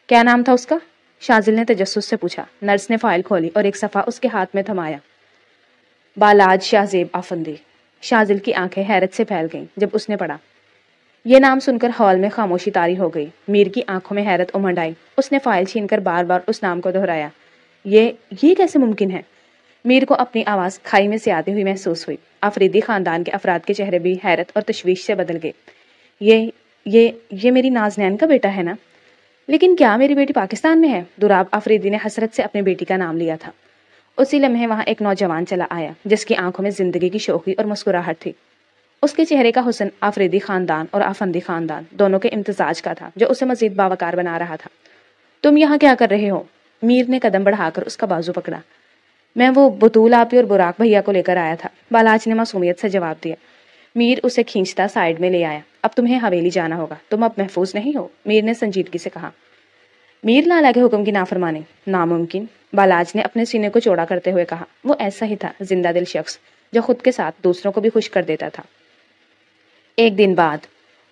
کیا نام تھا اس کا؟ شازل نے تجسس سے پوچھا۔ نرس نے فائل کھولی اور ایک صفحہ اس کے ہاتھ میں تھمایا۔ بالاج شاہ زیب آفندی۔ شازل کی آنکھیں حیرت سے پھیل گئیں جب اس نے پڑھا۔ یہ نام سن کر ہال میں خاموشی طاری ہو گئی۔ میر کی آنکھوں میں حیرت امنڈ آئی۔ اس نے فائل چھین کر بار بار اس نام کو دہرایا۔ یہ کیسے ممکن ہے؟ میر کو اپنی آواز کھائی میں سے آتی ہوئی محسوس ہوئی۔ آفریدی خاندان کے افراد کے چہرے بھی حیرت اور تشویش سے بدل گئے۔ یہ میری نازنین کا بیٹا ہے نا؟ لیکن کیا میری بیٹی پاکستان میں ہے؟ دوراب آفریدی نے حسرت سے اپنی بیٹی کا نام لیا تھا۔ اسی لمحے وہاں ایک نوجوان چلا آیا جس کی آنکھوں میں زندگی کی شوخی اور مسکراہٹ تھی۔ اس کے چہرے کا حسن آفریدی خاندان اور آفندی خاندان دونوں کے امتزاج کا تھا جو اسے مزید باوقار بنا رہا تھا۔ تم یہاں کیا کر رہے ہو؟ میر نے قدم بڑھا کر اس کا بازو پکڑا۔ میں وہ بطول آپی اور براق بھیا کو لے کر آیا تھا، بالاج نے معصومیت سے جواب دیا۔ میر اسے کھینچتا سائیڈ میں لے آیا۔ اب تمہیں حویلی جانا ہوگا، تم اب محفوظ نہیں ہو، میر نے سنجیدگی سے کہا۔ میر لالا کے حکم کی نافرمانی؟ ناممکن، بالاج نے اپنے سینے کو چوڑا کرتے ہوئے کہا۔ وہ ایسا ہی تھا، زندہ دل شخص جو خود کے ساتھ دوسروں کو بھی خوش کر دیتا تھا۔ ایک دن بعد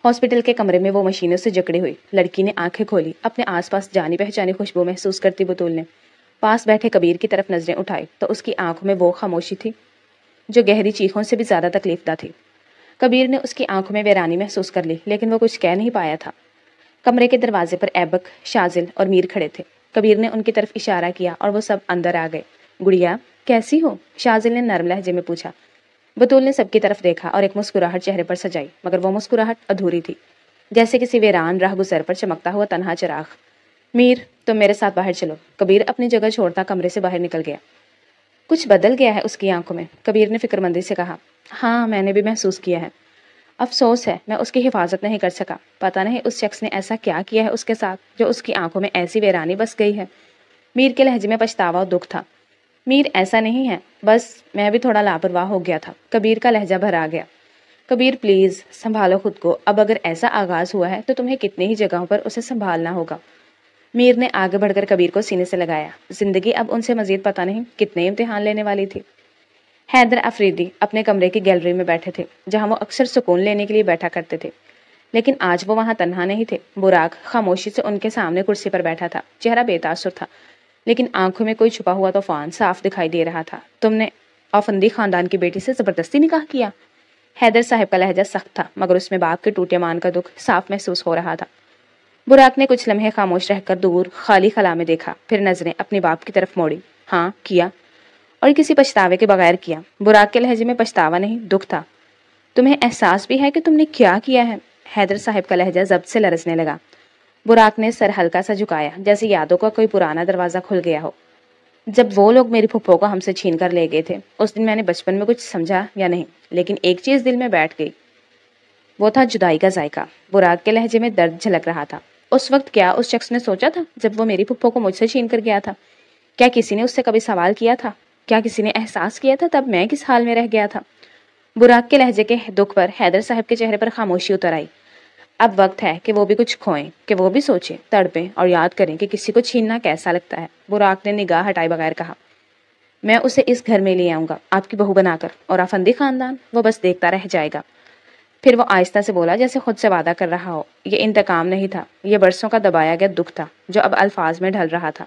ہاسپٹل کے کمرے میں وہ مشینوں سے جکڑی ہوئی لڑکی نے آنکھیں کھولی۔ اپنے آس پاس جانی پہچانی خوشبو محسوس کرتی بطول نے پاس بیٹھے کبیر کی طرف نظریں اٹھائی تو اس کی آنکھوں میں وہ خاموشی تھی جو گہری چیخوں سے بھی زیادہ تکلیف دہ تھی۔ کبیر نے اس کی آنکھوں میں ویرانی محسوس کر لی لیکن وہ کچھ کہہ نہیں پایا تھا۔ کمرے کے دروازے پر ایبک، شازل اور میر کھڑے تھے۔ کبیر نے ان کی طرف اشارہ کیا اور وہ سب اندر آ گئے۔ گڑیا کیسی ہو؟ شازل نے نرم لہجے میں پوچھا۔ بطول نے سب کی طرف دیکھا اور ایک مسکراہٹ چہرے پر سجائی، مگر وہ مسکراہٹ ادھوری تھی، جیسے کسی ویران راہ گزر پر چمکتا ہوا تنہا چراغ۔ میر تم میرے ساتھ باہر چلو۔ کبیر اپنی جگہ چھوڑتا کمرے سے باہر نکل گیا۔ کچھ بدل گیا ہے اس کی آنکھوں میں، کبیر نے فکر مندی سے کہا۔ ہاں میں نے بھی محسوس کیا ہے۔ افسوس ہے میں اس کی حفاظت نہیں کر سکا۔ پتہ نہیں اس شخص نے ایسا کیا کیا ہے اس کے ساتھ جو اس کی آنکھوں میں ایسی ویرانی بس گئی ہے۔ میر کے لہجے میں پچھتاوا اور دکھ تھا۔ میر ایسا نہیں ہے، بس میں بھی تھوڑا لاپرواہ ہو گیا تھا۔ کبیر کا لہجہ بھر آ گیا۔ کبیر پلیز سنبھالو خود کو، اب اگر ایسا آغاز ہوا ہے تو تمہیں کتنی ہی جگہوں پر اسے سنبھالنا ہوگا۔ میر نے آگے بڑھ کر کبیر کو سینے سے لگایا۔ زندگی اب ان سے مزید پتہ نہیں کتنے امتحان لینے والی تھی۔ حیدر آفریدی اپنے کمرے کی گیلری میں بیٹھے تھے جہاں وہ اکثر سکون لینے کے لیے بیٹھا کرتے تھے، لیکن آج وہ وہاں تنہا نہیں تھے۔ براق خاموشی سے ان کے سامنے کرسی پر بیٹھا تھا، چہرہ بے تاثر تھا لیکن آنکھوں میں کوئی چھپا ہوا طوفان صاف دکھائی دے رہا تھا۔ تم نے آفندی خاندان کی بیٹی سے زبردستی نکاح کیا؟ حیدر صاحب کا لہجہ سخت تھا مگر اس میں باپ کے ٹوٹے مان کا دکھ صاف محسوس ہو رہا تھا۔ براق نے کچھ لمحے خاموش رہ کر دور خالی خلا میں دیکھا، پھر نظریں اپنی باپ کی طرف موڑی۔ ہاں کیا، اور کسی پچھتاوے کے بغیر کیا۔ براق کے لہجے میں پچھتاوا نہیں، دکھ تھا۔ تمہیں احساس بھی ہے کہ تم نے کیا کیا ہے؟ حیدر صاحب کا لہجہ ضبط سے لرزنے لگا۔ براق نے سر ہلکا سا جھکایا جیسے یادوں کا کوئی پرانا دروازہ کھل گیا ہو۔ جب وہ لوگ میری پھپھو کو ہم سے چھین کر لے گئے تھے اس دن میں نے بچپن میں کچھ سمجھا یا نہیں، لیکن ایک چیز دل میں بیٹھ گئی، وہ تھا جدائی کا ذائقہ۔ براق کے لہجے میں درد جھلک رہا تھا۔ اس وقت کیا اس شخص نے سوچا تھا جب وہ میری پھپھو کو مجھ سے چھین کر گیا تھا؟ کیا کسی نے اس سے کبھی سوال کیا تھا؟ کیا کسی نے احساس کیا تھا تب میں کس حال میں رہ گیا تھا؟ براق کے لہجے کے دکھ پر حیدر صاحب کے چہرے پر خاموشی اتر آئی۔ اب وقت ہے کہ وہ بھی کچھ کھوئیں، کہ وہ بھی سوچیں، تڑپیں اور یاد کریں کہ کسی کو چھیننا کیسا لگتا ہے۔ براق نے نگاہ ہٹائے بغیر کہا۔ میں اسے اس گھر میں لے آؤں گا آپ کی بہو بنا کر، اور آفندی خاندان وہ بس دیکھتا رہ جائے گا۔ پھر وہ آہستہ سے بولا جیسے خود سے وعدہ کر رہا ہو۔ یہ انتقام نہیں تھا، یہ برسوں کا دبایا گیا دکھ تھا جو اب الفاظ میں ڈھل رہا تھا۔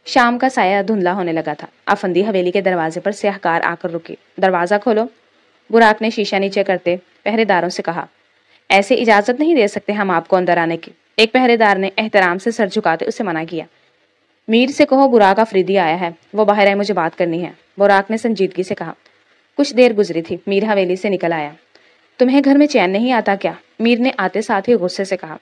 شام کا سایہ دھندلا ہونے لگا تھا۔ آفندی حویلی کے دروازے پر سیاہکار آ کر رکی۔ دروازہ کھولو، براق نے شیشہ نیچے کرتے پہرے داروں سے کہا۔ ایسے اجازت نہیں دے سکتے ہم آپ کو اندر آنے کی، ایک پہرے دار نے احترام سے سر جھکاتے اسے منع کیا۔ میر سے کہو براق آفریدی آیا ہے، وہ باہر ہے، مجھے بات کرنی ہے، براق نے سنجیدگی سے کہا۔ کچھ دیر گزری تھی، میر حویلی سے نکل آیا۔ تمہیں گھر میں چین نہیں آتا کیا؟ میر نے آتے ساتھ ہی غصے سے کہا۔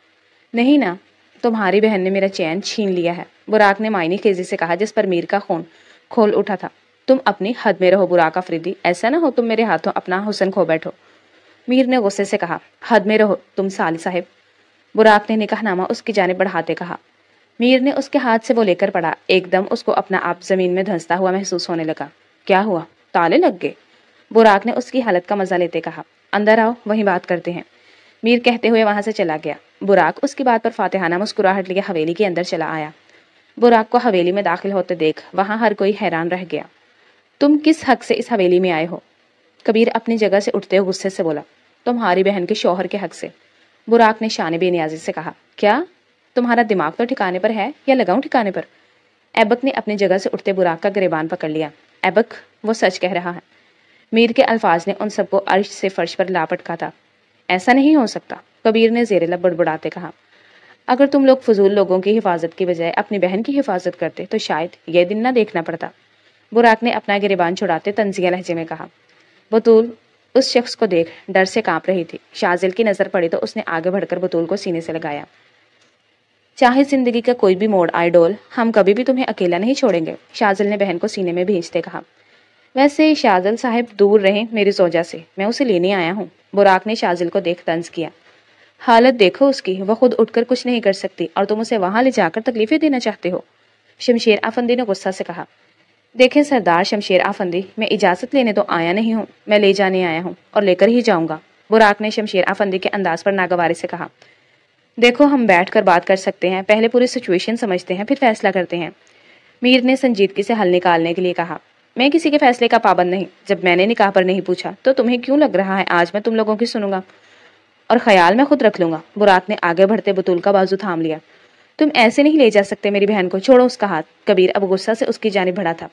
نہیں نا، تمہاری بہن نے میرا چین چھین لیا ہے، براق نے معنی خیزی سے کہا جس پر میر کا خون کھول اٹھا تھا۔ تم اپنی حد میں رہو براق آفریدی، ایسا نہ ہو تم میرے ہاتھوں اپنا حسن کھو بیٹھو۔ میر نے غصے سے کہا۔ حد میں رہو تم سالی صاحب، براق نے نکاح نامہ اس کی جانب بڑھاتے کہا۔ میر نے اس کے ہاتھ سے وہ لے کر پڑا، ایک دم اس کو اپنا آپ زمین میں دھنستا ہوا محسوس ہونے لگا۔ کیا ہوا؟ تالے لگ گئے؟ براق نے اس کی حالت کا مزہ لیتے کہا۔ اندر آؤ، وہیں بات کرتے ہیں، میر کہتے ہوئے وہاں سے چلا گیا۔ براق اس کی بات پر فاتحانہ مسکراہٹ لیے حویلی کے اندر چلا آیا۔ براق کو حویلی میں داخل ہوتے دیکھ وہاں ہر کوئی حیران رہ گیا۔ تم کس حق سے اس حویلی میں آئے ہو؟ کبیر اپنی جگہ سے اٹھتے ہوئے غصے سے بولا۔ تمہاری بہن کے شوہر کے حق سے، براق نے شان بے نیازی سے کہا۔ کیا تمہارا دماغ تو ٹھکانے پر ہے یا لگاؤں ٹھکانے پر؟ ایبک نے اپنی جگہ سے اٹھتے براق کا گریبان پکڑ لیا۔ ایبک وہ سچ کہہ رہا ہے۔ میر کے الفاظ نے ان سب کو عرش سے فرش پر لا پٹکا تھا۔ ایسا نہیں ہو سکتا، کبیر نے زیر لب بڑبڑاتے کہا۔ اگر تم لوگ فضول لوگوں کی حفاظت کی بجائے اپنی بہن کی حفاظت کرتے تو شاید یہ دن نہ دیکھنا پڑتا۔ براق نے اپنا گریبان چھڑاتے طنزیہ لہجے میں کہا۔ بطول اس شخص کو دیکھ ڈر سے کانپ رہی تھی۔ شاذل کی نظر پڑی تو اس نے آگے بڑھ کر بطول کو سینے سے لگایا۔ چاہے زندگی کا کوئی بھی موڑ آئے ڈول، ہم کبھی بھی تمہیں اکیلا نہیں چھوڑیں گے، شاذل نے بہن کو سینے میں بھیجتے کہا۔ ویسے شاذل صاحب دور رہیں میری زوجہ سے، میں اسے لینے آیا ہوں، براق نے شاذل کو دیکھ طنز کیا۔ حالت دیکھو اس کی، وہ خود اٹھ کر کچھ نہیں کر سکتی اور تم اسے وہاں لے جا کر تکلیفیں دینا چاہتے ہو، شمشیر افندی نے غصہ سے کہا۔ دیکھیں سردار شمشیر افندی، میں اجازت لینے تو آیا نہیں ہوں، میں لے جانے آیا ہوں اور لے کر ہی جاؤں گا، براق نے شمشیر افندی کے انداز پر ناگواری سے کہا۔ دیکھو ہم بیٹھ کر بات کر سکتے ہیں، پہلے پوری سچویشن سمجھتے ہیں پھر فیصلہ کرتے ہیں، میر نے سنجیدگی سے حل نکالنے کے لیے کہا۔ میں کسی کے فیصلے کا پابند نہیں، جب میں نے نکاح پر نہیں پوچھا تو تمہیں کیوں لگ رہا ہے آج میں تم لوگوں کی سنوں گا اور خیال میں خود رکھ لوں گا؟ براق نے آگے بڑھتے بطول کا بازو تھام لیا۔ تم ایسے نہیں لے جا سکتے میری بہن کو، چھوڑو اس کا ہاتھ، کبیر اب غصہ سے اس کی جانب بڑھا تھا۔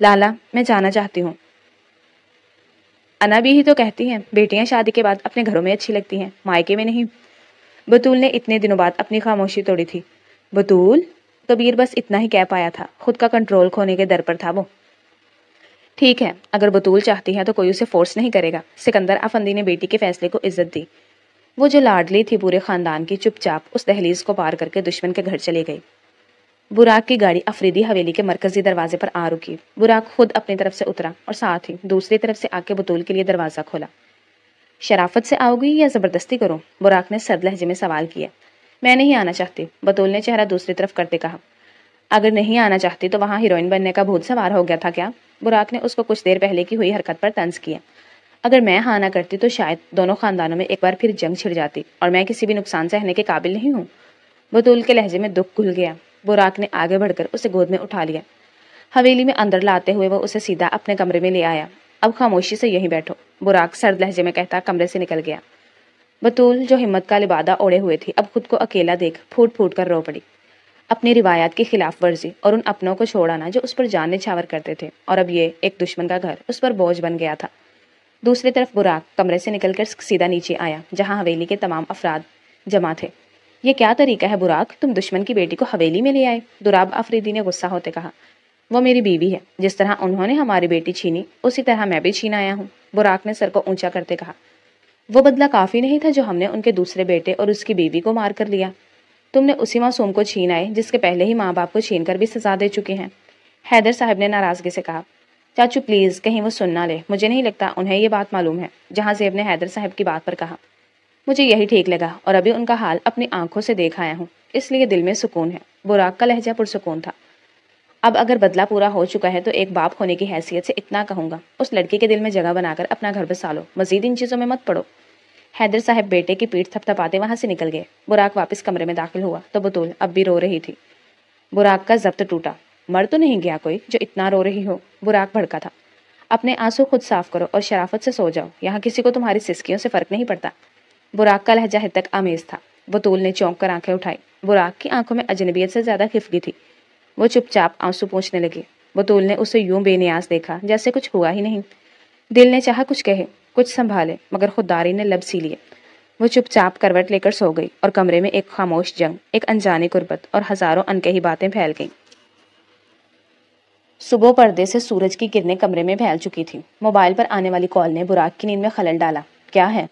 لالا میں جانا چاہتی ہوں، انا بھی ہی تو کہتی ہیں بیٹیاں شادی کے بعد اپنے گھروں میں اچھی لگتی ہیں، مائکے میں نہیں۔ بطول نے اتنے دنوں بعد اپنی خاموشی توڑی تھی۔ بطول؟ کبیر بس اتنا ہی کہہ پایا تھا، خود کا کنٹرول کھونے کے در پر تھا وہ۔ ٹھیک ہے، اگر بطول چاہتی ہے تو کوئی اسے فورس نہیں کرے گا، سکندر افندی نے بیٹی کے فیصلے کو عزت دی۔ وہ جو لاڈلی تھی پورے خاندان کی، چپ چاپ اس دہلیز کو پار کر کے دشمن کے گھر چلی گئی۔ براق کی گاڑی افریدی حویلی کے مرکزی دروازے پر آ رکی۔ براق خود اپنی طرف سے اترا اور ساتھ ہی دوسری طرف سے آ کے بطول کے لیے دروازہ کھولا۔ شرافت سے آؤ گی یا زبردستی کروں؟ براق نے سرد لہجے میں سوال کیا۔ میں نہیں آنا چاہتی، بطول نے چہرہ دوسری طرف کرتے کہا۔ اگر نہیں آنا چاہتی تو وہاں ہیروئن بننے کا بھوت سوار ہو گیا تھا کیا؟ براق نے اس کو کچھ دیر پہلے کی ہوئی حرکت پر طنز کیا۔ اگر میں ہاں نہ کرتی تو شاید دونوں خاندانوں میں ایک بار پھر جنگ چھڑ جاتی اور میں کسی بھی نقصان سہنے کے قابل نہیں ہوں۔ بطول کے لہجے میں دکھ گھل گیا۔ براق نے آگے بڑھ کر اسے گود میں اٹھا لیا۔ حویلی میں اندر لاتے ہوئے وہ اسے سیدھا اپنے کمرے میں لے آیا۔ اب خاموشی سے یہیں بیٹھو، براق سرد لہجے میں کہتا کمرے سے نکل گیا۔ بطول جو ہمت کا لبادہ اوڑے ہوئے تھی اب خود کو اکیلا دیکھ پھوٹ پھوٹ کر رو پڑی۔ اپنی روایات کی خلاف ورزی اور ان اپنوں کو چھوڑانا جو اس پر جان نچھاور کرتے تھے، اور اب یہ ایک دشمن کا گھر اس پر بوجھ بن گیا تھا۔ دوسری طرف براق کمرے سے نکل کر سیدھا نیچے آیا جہاں حویلی کے تمام افراد جمع تھے۔ یہ کیا طریقہ ہے براق، تم دشمن کی بیٹی کو حویلی میں لے آئے؟ دراب افریدی نے غصہ ہوتے کہا۔ وہ میری بیوی ہے، جس طرح انہوں نے ہماری بیٹی چھینی اسی طرح میں بھی چھین آیا ہوں، براق نے سر کو اونچا کرتے کہا۔ وہ بدلہ کافی نہیں تھا جو ہم نے ان کے دوسرے بیٹے اور اس کی بیوی کو مار کر لیا؟ تم نے اسی معصوم کو چھین آئے جس کے پہلے ہی ماں باپ کو چھین کر بھی سزا دے چکے ہیں، حیدر صاحب نے ناراضگی سے کہا۔ چاچو پلیز کہیں وہ سن نہ لے، مجھے نہیں لگتا انہیں یہ بات معلوم ہے، جہاں زیب نے حیدر صاحب کی بات پر کہا۔ مجھے یہی ٹھیک لگا اور ابھی ان کا حال اپنی آنکھوں سے دیکھ آیا ہوں، اس لیے دل میں سکون ہے، براق کا لہجہ پرسکون تھا۔ اب اگر بدلہ پورا ہو چکا ہے تو ایک باپ ہونے کی حیثیت سے اتنا کہوں گا، اس لڑکی کے دل میں جگہ بنا کر اپنا گھر بسا لو، مزید ان چیزوں میں مت پڑو۔ حیدر صاحب بیٹے کی پیٹھ تھپ تھپاتے وہاں سے نکل گئے۔ براق واپس کمرے میں داخل ہوا تو بطول اب بھی رو رہی تھی۔ براق کا ضبط ٹوٹا۔ مر تو نہیں گیا کوئی جو اتنا رو رہی ہو؟ براق بھڑکا تھا۔ اپنے آنسو خود صاف کرو اور شرافت سے سو جاؤ، یہاں کسی کو تمہاری سسکیوں سے فرق نہیں پڑتا۔ براق کا لہجہ حد تک آمیز تھا۔ بطول نے چونک کر آنکھیں اٹھائی۔ براق کی آنکھوں میں اجنبیت سے زیادہ خفگی تھی۔ وہ چپ چاپ آنسو پونچھنے لگی۔ بطول نے اسے یوں بے نیاز دیکھا جیسے کچھ ہوا ہی نہیں۔ دل نے چاہا کچھ کہے، کچھ سنبھالے، مگر خودداری نے لب سی لیے۔ وہ چپ چاپ کروٹ لے کر سو گئی اور کمرے میں ایک خاموش جنگ، ایک انجانی قربت اور ہزاروں انکہی باتیں پھیل گئیں۔ صبح پردے سے سورج کی کرنیں کمرے میں پھیل چکی تھی۔ موبائل پر آنے والی کال نے براق کی نیند میں خلل ڈالا۔ کیا ہے؟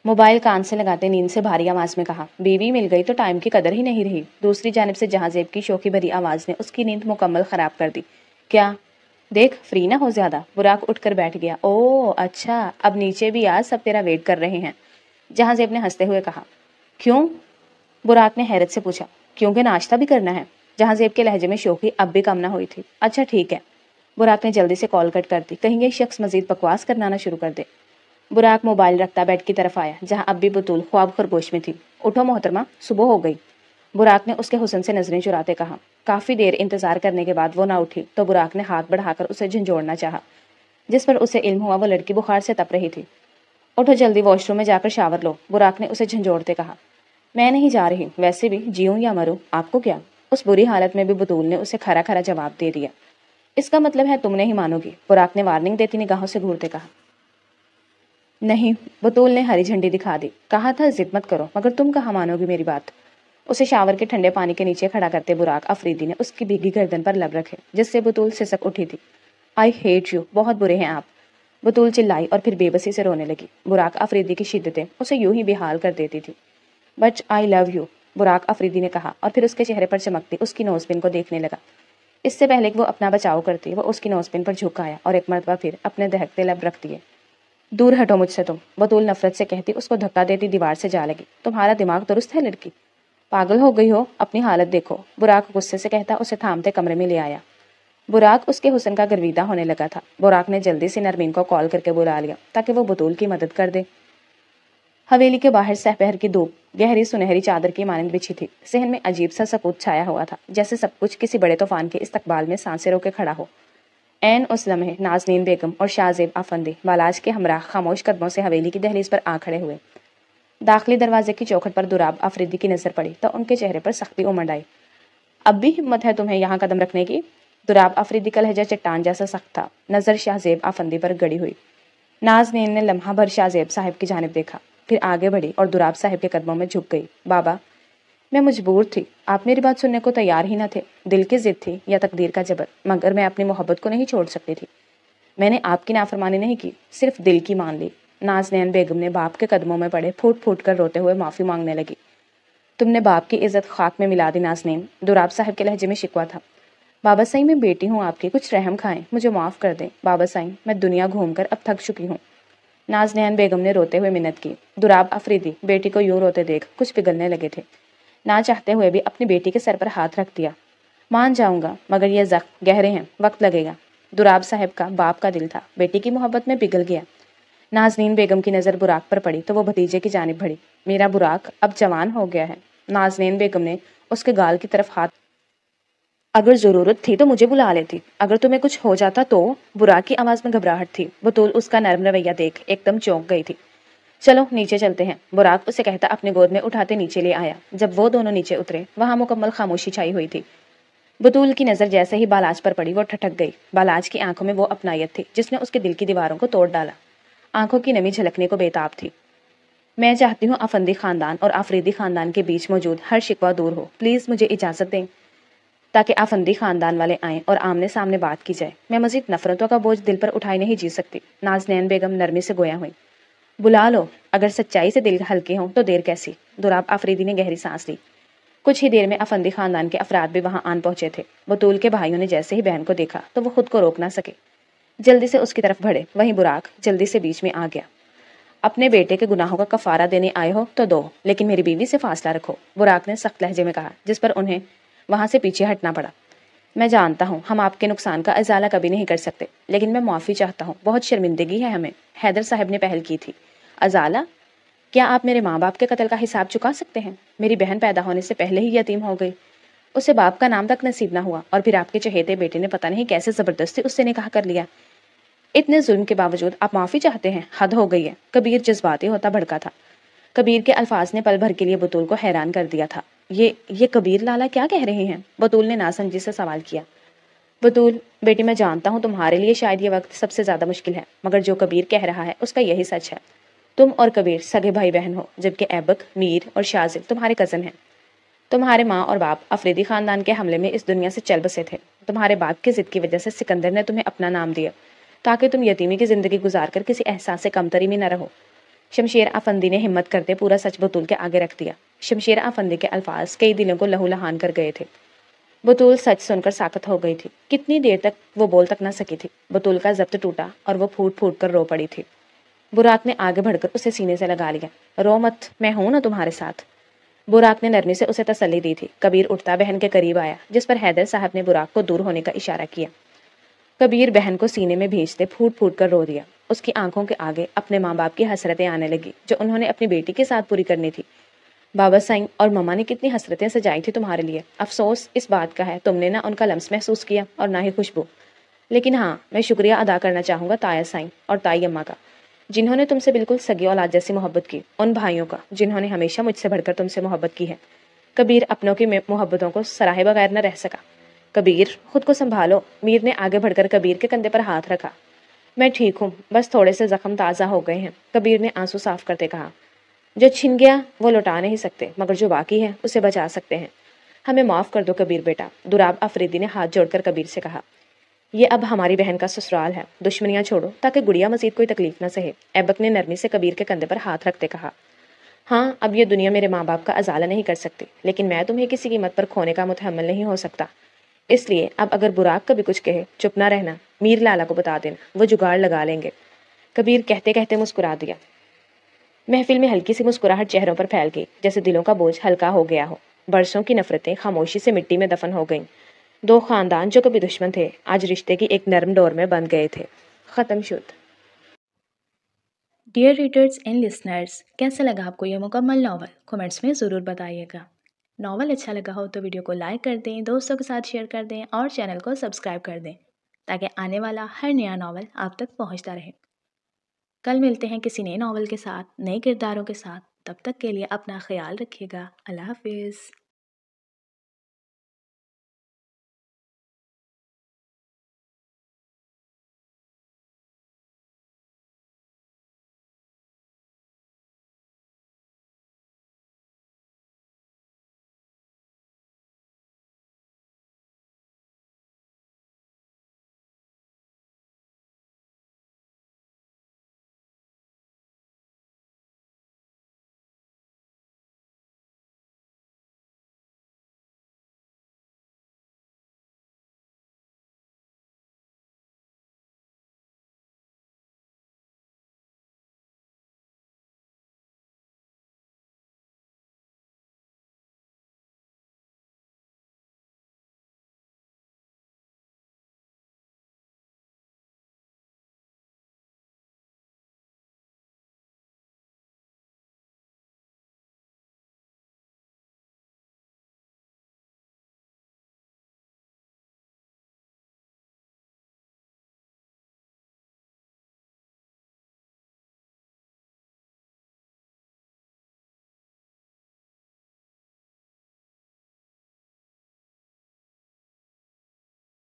موبائل کان سے لگاتے نیند سے بھاری آواز میں کہا۔ بیوی مل گئی تو ٹائم کی قدر ہی نہیں رہی۔ دوسری جانب سے جہاں زیب کی شوخی بھری آواز نے اس کی نیند مکمل خراب کر دی۔ کیا؟ دیکھ فری نہ ہو زیادہ۔ براق اٹھ کر بیٹھ گیا۔ او اچھا، اب نیچے بھی آج سب تیرا ویٹ کر رہے ہیں، جہاں زیب نے ہنستے ہوئے کہا۔ کیوں؟ براق نے حیرت سے پوچھا۔ کیونکہ ناشتہ بھی کرنا ہے۔ جہاں زیب کے لہجے میں شوخی اب بھی کم نہ ہوئی تھی۔ اچھا ٹھیک ہے۔ براق نے جلدی سے کال کٹ کر دی، کہیں یہ شخص مزید بکواس کرنا نہ شروع کر دے۔ براق موبائل رکھتا بیڈ کی طرف آیا جہاں اب بھی بطول خواب خرگوش میں تھی۔ اٹھو محترمہ، صبح ہو گئی، براق نے اس کے حسن سے نظریں چراتے کہا۔ کافی دیر انتظار کرنے کے بعد وہ نہ اٹھی تو براق نے ہاتھ بڑھا کر اسے جھنجھوڑنا چاہا، جس پر اسے علم ہوا وہ لڑکی بخار سے تپ رہی تھی۔ اٹھو جلدی واش روم میں جا کر شاور لو، براق نے اسے جھنجھوڑتے کہا۔ میں نہیں جا رہی، ویسے بھی جیوں یا مروں آپ کو کیا؟ اس بری حالت میں بھی بطول نے اسے کھرا کھرا جواب دے دیا۔ اس کا مطلب ہے تم نہیں مانو گی، براق نے وارننگ دیتی نگاہوں سے گھورتے کہا۔ نہیں، بطول نے ہری جھنڈی دکھا دی۔ کہا تھا ضد مت کرو، مگر تم کہاں مانو گی میری بات؟ اسے شاور کے ٹھنڈے پانی کے نیچے کھڑا کرتے براق افریدی نے اس کی بھیگی گردن پر لب رکھے، جس سے بطول سسک اٹھی تھی۔ آئی ہیٹ یو، بہت برے ہیں آپ، بطول چلائی اور پھر بے بسی سے رونے لگی۔ براق افریدی کی شدتیں اسے یوں ہی بے حال کر دیتی تھی۔ But I love you, Buraq Afridi نے کہا اور پھر اس کے چہرے پر چمکتی اس کی نوز پن کو دیکھنے لگا۔ اس سے پہلے کہ وہ اپنا بچاؤ کرتی، وہ اس کی نوز پن پر جھک آیا اور ایک مرتبہ پھر اپنے دہکتے لب رکھ دیے۔ دور ہٹو مجھ سے تم، بطول نفرت سے کہتی اس کو دھکا دیتی دیوار سے جا لگی۔ تمہارا دماغ درست ہے لڑکی؟ پاگل ہو گئی ہو، اپنی حالت دیکھو، براق غصے سے کہتا اسے تھامتے کمرے میں لے آیا۔ براق اس کے حسن کا گرویدہ ہونے لگا تھا۔ براق نے جلدی سے نرمین کو کال کر کے بلا لیا تاکہ وہ بطول کی مدد کر دے۔ حویلی کے باہر سپہر کی دھوپ گہری سنہری چادر کی مانند بچھی تھی۔ صحن میں عجیب سا سکوت چھایا ہوا تھا، جیسے سب کچھ کسی بڑے طوفان کے استقبال میں سانسیں روکے کھڑا ہو۔ عین اس لمحے نازنین بیگم اور شاہ زیب افندی بالاج کے ہمراہ خاموش قدموں سے حویلی کی دہلیز پر آ کھڑے ہوئے۔ داخلی دروازے کی چوکھٹ پر دراب افریدی کی نظر پڑی تو ان کے چہرے پر سختی امڑ آئی۔ اب بھی ہمت ہے تمہیں یہاں قدم رکھنے کی؟ دراب افریدی کا لہجہ چٹان جیسا سخت تھا۔ نظر شاہ زیب افندی پر گڑی ہوئی۔ نازنین نے لمحہ بھر شاہ زیب صاحب کی جانب دیکھا، پھر آگے بڑھی اور دراب صاحب کے قدموں میں جھک گئی۔ بابا، میں مجبور تھی، آپ میری بات سننے کو تیار ہی نہ تھے۔ دل کی ضد تھی یا تقدیر کا جبر، مگر میں اپنی محبت کو نہیں چھوڑ سکتی تھی۔ میں نے آپ کی نافرمانی نہیں کی، صرف دل کی مان لی۔ نازنین بیگم نے باپ کے قدموں میں پڑے پھوٹ پھوٹ کر روتے ہوئے معافی مانگنے لگی۔ تم نے باپ کی عزت خاک میں ملا دی نازنین، دراب صاحب کے لہجے میں شکوہ تھا۔ بابا سائیں، میں بیٹی ہوں آپ کی، کچھ رحم کھائیں، مجھے معاف کر دیں۔ بابا سائیں، میں دنیا گھوم کر اب تھک چکی ہوں، نازنین بیگم نے روتے ہوئے منت کی۔ دراب افریدی بیٹی کو یوں روتے دیکھ کچھ پگھلنے لگے تھے۔ نہ چاہتے ہوئے بھی اپنی بیٹی کے سر پر ہاتھ رکھ دیا۔ مان جاؤں گا، مگر یہ زخم گہرے ہیں، وقت لگے گا۔ دراب صاحب کا باپ کا دل تھا، بیٹی کی محبت میں پگھل گیا۔ نازنین بیگم کی نظر براق پر پڑی تو وہ بھتیجے کی جانب بڑھی۔ میرا براق اب جوان ہو گیا ہے۔ نازنین بیگم نے اس کے گال کی طرف ہاتھ، اگر ضرورت تھی تو مجھے بلا لیتی، اگر تمہیں کچھ ہو جاتا تو؟ براق کی آواز میں گھبراہٹ تھی۔ بطول اس کا نرم رویہ دیکھ ایک دم چونک گئی تھی۔ چلو نیچے چلتے ہیں، براق اسے کہتا اپنے گود میں اٹھاتے نیچے لے آیا۔ جب وہ دونوں نیچے اترے، وہاں مکمل خاموشی چھائی ہوئی تھی۔ بطول کی نظر جیسے ہی بالاج پر پڑی وہ ٹھٹک گئی۔ بالاج کی آنکھوں میں وہ اپنائیت تھی جس نے اس کے دل کی دیواروں کو توڑ ڈالا۔ آنکھوں کی نمی جھلکنے کو بےتاب تھی۔ میں چاہتی ہوں افندی خاندان اور آفریدی خاندان کے بیچ موجود ہر شکوہ دور ہو، پلیز مجھے اجازت دیں تاکہ افندی خاندان والے آئیں اور آمنے سامنے بات کی جائے۔ میں مزید نفرتوں کا بوجھ دل پر اٹھائے نہیں جی سکتی۔ نازنین بیگم نرمی سے گویا ہوئی۔ بلا لو، اگر سچائی سے دل ہلکے ہوں تو دیر کیسی؟ دراب افریدی نے گہری سانس لی۔ کچھ ہی دیر میں افندی خاندان کے افراد بھی وہاں آن پہنچے تھے۔ بطول کے بھائیوں نے جیسے ہی بہن کو دیکھا تو وہ خود کو روک نہ سکے، جلدی سے اس کی طرف بڑھے۔ وہیں براق جلدی سے بیچ میں آ گیا۔ اپنے بیٹے کے گناہوں کا کفارہ دینے آئے ہو تو دو، لیکن میری بیوی سے فاصلہ رکھو، براق نے سخت لہجے میں کہا، جس پر انہیں وہاں سے پیچھے ہٹنا پڑا۔ میں جانتا ہوں ہم آپ کے نقصان کا ازالہ کبھی نہیں کر سکتے، لیکن میں معافی چاہتا ہوں، بہت شرمندگی ہے ہمیں۔ حیدر صاحب نے پہل کی تھی۔ ازالہ؟ کیا آپ میرے ماں باپ کے قتل کا حساب چکا سکتے ہیں؟ میری بہن پیدا ہونے سے پہلے ہی یتیم ہو گئی، اسے باپ کا نام تک نصیب نہ ہوا، اور پھر آپ کے چہیتے بیٹے نے پتہ نہیں کیسے زبردستی اس سے نکاح کر لیا۔ اتنے ظلم کے باوجود آپ معافی چاہتے ہیں؟ حد ہو گئی ہے۔ کبیر جذباتی ہوتا بھڑکا تھا۔ کبیر کے الفاظ نے پل بھر کے لیے بطول کو حیران کر دیا تھا۔ یہ کبیر لالا کیا کہہ رہے ہیں؟ بطول نے ناسمجھی سے سوال کیا۔ بطول بیٹی، میں جانتا ہوں تمہارے لیے شاید یہ وقت سب سے زیادہ مشکل ہے، مگر جو کبیر کہہ رہا ہے اس کا یہی سچ ہے۔ تم اور کبیر سگے بھائی بہن ہو، جبکہ ایبک، میر اور شازل تمہارے کزن ہیں۔ تمہارے ماں اور باپ افریدی خاندان کے حملے میں اس دنیا سے چل بسے تھے۔ تمہارے باپ کی ضد کی وجہ سے سکندر نے تمہیں اپنا نام دیا تاکہ تم یتیمی کی زندگی گزار کر کسی احساس سے کمتری میں نہ رہو۔ شمشیر افندی نے ہمت کرتے پورا سچ بطول کے آگے رکھ دیا۔ شمشیر افندی کے الفاظ کئی دلوں کو لہو لہان کر گئے تھے۔ بطول سچ سن کر ساکت ہو گئی تھی۔ کتنی دیر تک وہ بول تک نہ سکی تھی۔ بطول کا ضبط ٹوٹا اور وہ پھوٹ پھوٹ کر رو پڑی تھی۔ براق نے آگے بڑھ کر اسے سینے سے لگا لیا۔ رو مت، میں ہوں نا تمہارے ساتھ۔ براق نے نرمی سے اسے تسلی دی تھی۔ کبیر اٹھتا بہن کے قریب آیا، جس پر حیدر صاحب نے براق کو دور ہونے کا اشارہ کیا۔ کبیر بہن کو سینے میں بھیجتے پھوٹ پھوٹ کر رو دیا۔ اس کی آنکھوں کے آگے اپنے ماں باپ کی حسرتیں آنے لگی جو انہوں نے اپنی بیٹی کے ساتھ پوری کرنی تھی۔ بابا سائیں اور مما نے کتنی حسرتیں سجائی تھی تمہارے لیے، افسوس اس بات کا ہے تم نے نہ ان کا لمس محسوس کیا اور نہ ہی خوشبو۔ لیکن ہاں، میں شکریہ ادا کرنا چاہوں گا تایا سائیں اور تائی اماں کا، جنہوں نے تم سے بالکل سگی اولاد جیسی محبت کی، ان بھائیوں کا جنہوں نے ہمیشہ مجھ سے بڑھ کر تم سے محبت کی ہے۔ کبیر اپنوں کی محبتوں کو سراہے بغیر نہ رہ سکا۔ کبیر، خود کو سنبھالو، میر نے آگے بڑھ کر کبیر کے کندھے پر ہاتھ رکھا۔
میں ٹھیک ہوں، بس تھوڑے سے زخم تازہ ہو گئے ہیں، کبیر نے آنسو صاف کرتے کہا۔ جو چھن گیا وہ لوٹا نہیں سکتے، مگر جو باقی ہے اسے بچا سکتے ہیں۔ ہمیں معاف کر دو کبیر بیٹا، دراب آفریدی نے ہاتھ جوڑ کر کبیر سے کہا۔ یہ اب ہماری بہن کا سسرال ہے، دشمنیاں چھوڑو تاکہ گڑیا مزید کوئی تکلیف نہ سہے، ایبک نے نرمی سے کبیر کے کندھے پر ہاتھ رکھتے کہا۔ ہاں، اب یہ دنیا میرے ماں باپ کا ازالہ نہیں کر سکتی، لیکن میں تمہیں کسی قیمت پر کھونے کا متحمل نہیں ہو سکتا۔ اس لیے اب اگر براق کبھی کچھ کہے چپ نہ رہنا، میر لالا کو بتا دینا، وہ جگاڑ لگا لیں گے۔ کبیر کہتے کہتے مسکرا دیا۔ محفل میں ہلکی سی مسکراہٹ چہروں پر پھیل گئی، جیسے دلوں کا بوجھ ہلکا ہو گیا ہو۔ برسوں کی نفرتیں خاموشی سے مٹی میں دفن ہو گئیں۔ دو خاندان جو کبھی دشمن تھے آج رشتے کی ایک نرم ڈور میں بند گئے تھے۔ ختم شد۔
ڈیئر ریڈرز اینڈ لسنرز، کیسا لگا آپ کو یہ مکمل ناول؟ کمنٹس میں ضرور بتائیے گا۔ ناول اچھا لگا ہو تو ویڈیو کو لائک کر دیں، دوستوں کے ساتھ شیئر کر دیں اور چینل کو سبسکرائب کر دیں تاکہ آنے والا ہر نیا ناول آپ تک پہنچتا رہے۔ کل ملتے ہیں کسی نئے ناول کے ساتھ، نئے کرداروں کے ساتھ۔ تب تک کے لیے اپنا خیال رکھیے گا۔ اللہ حافظ۔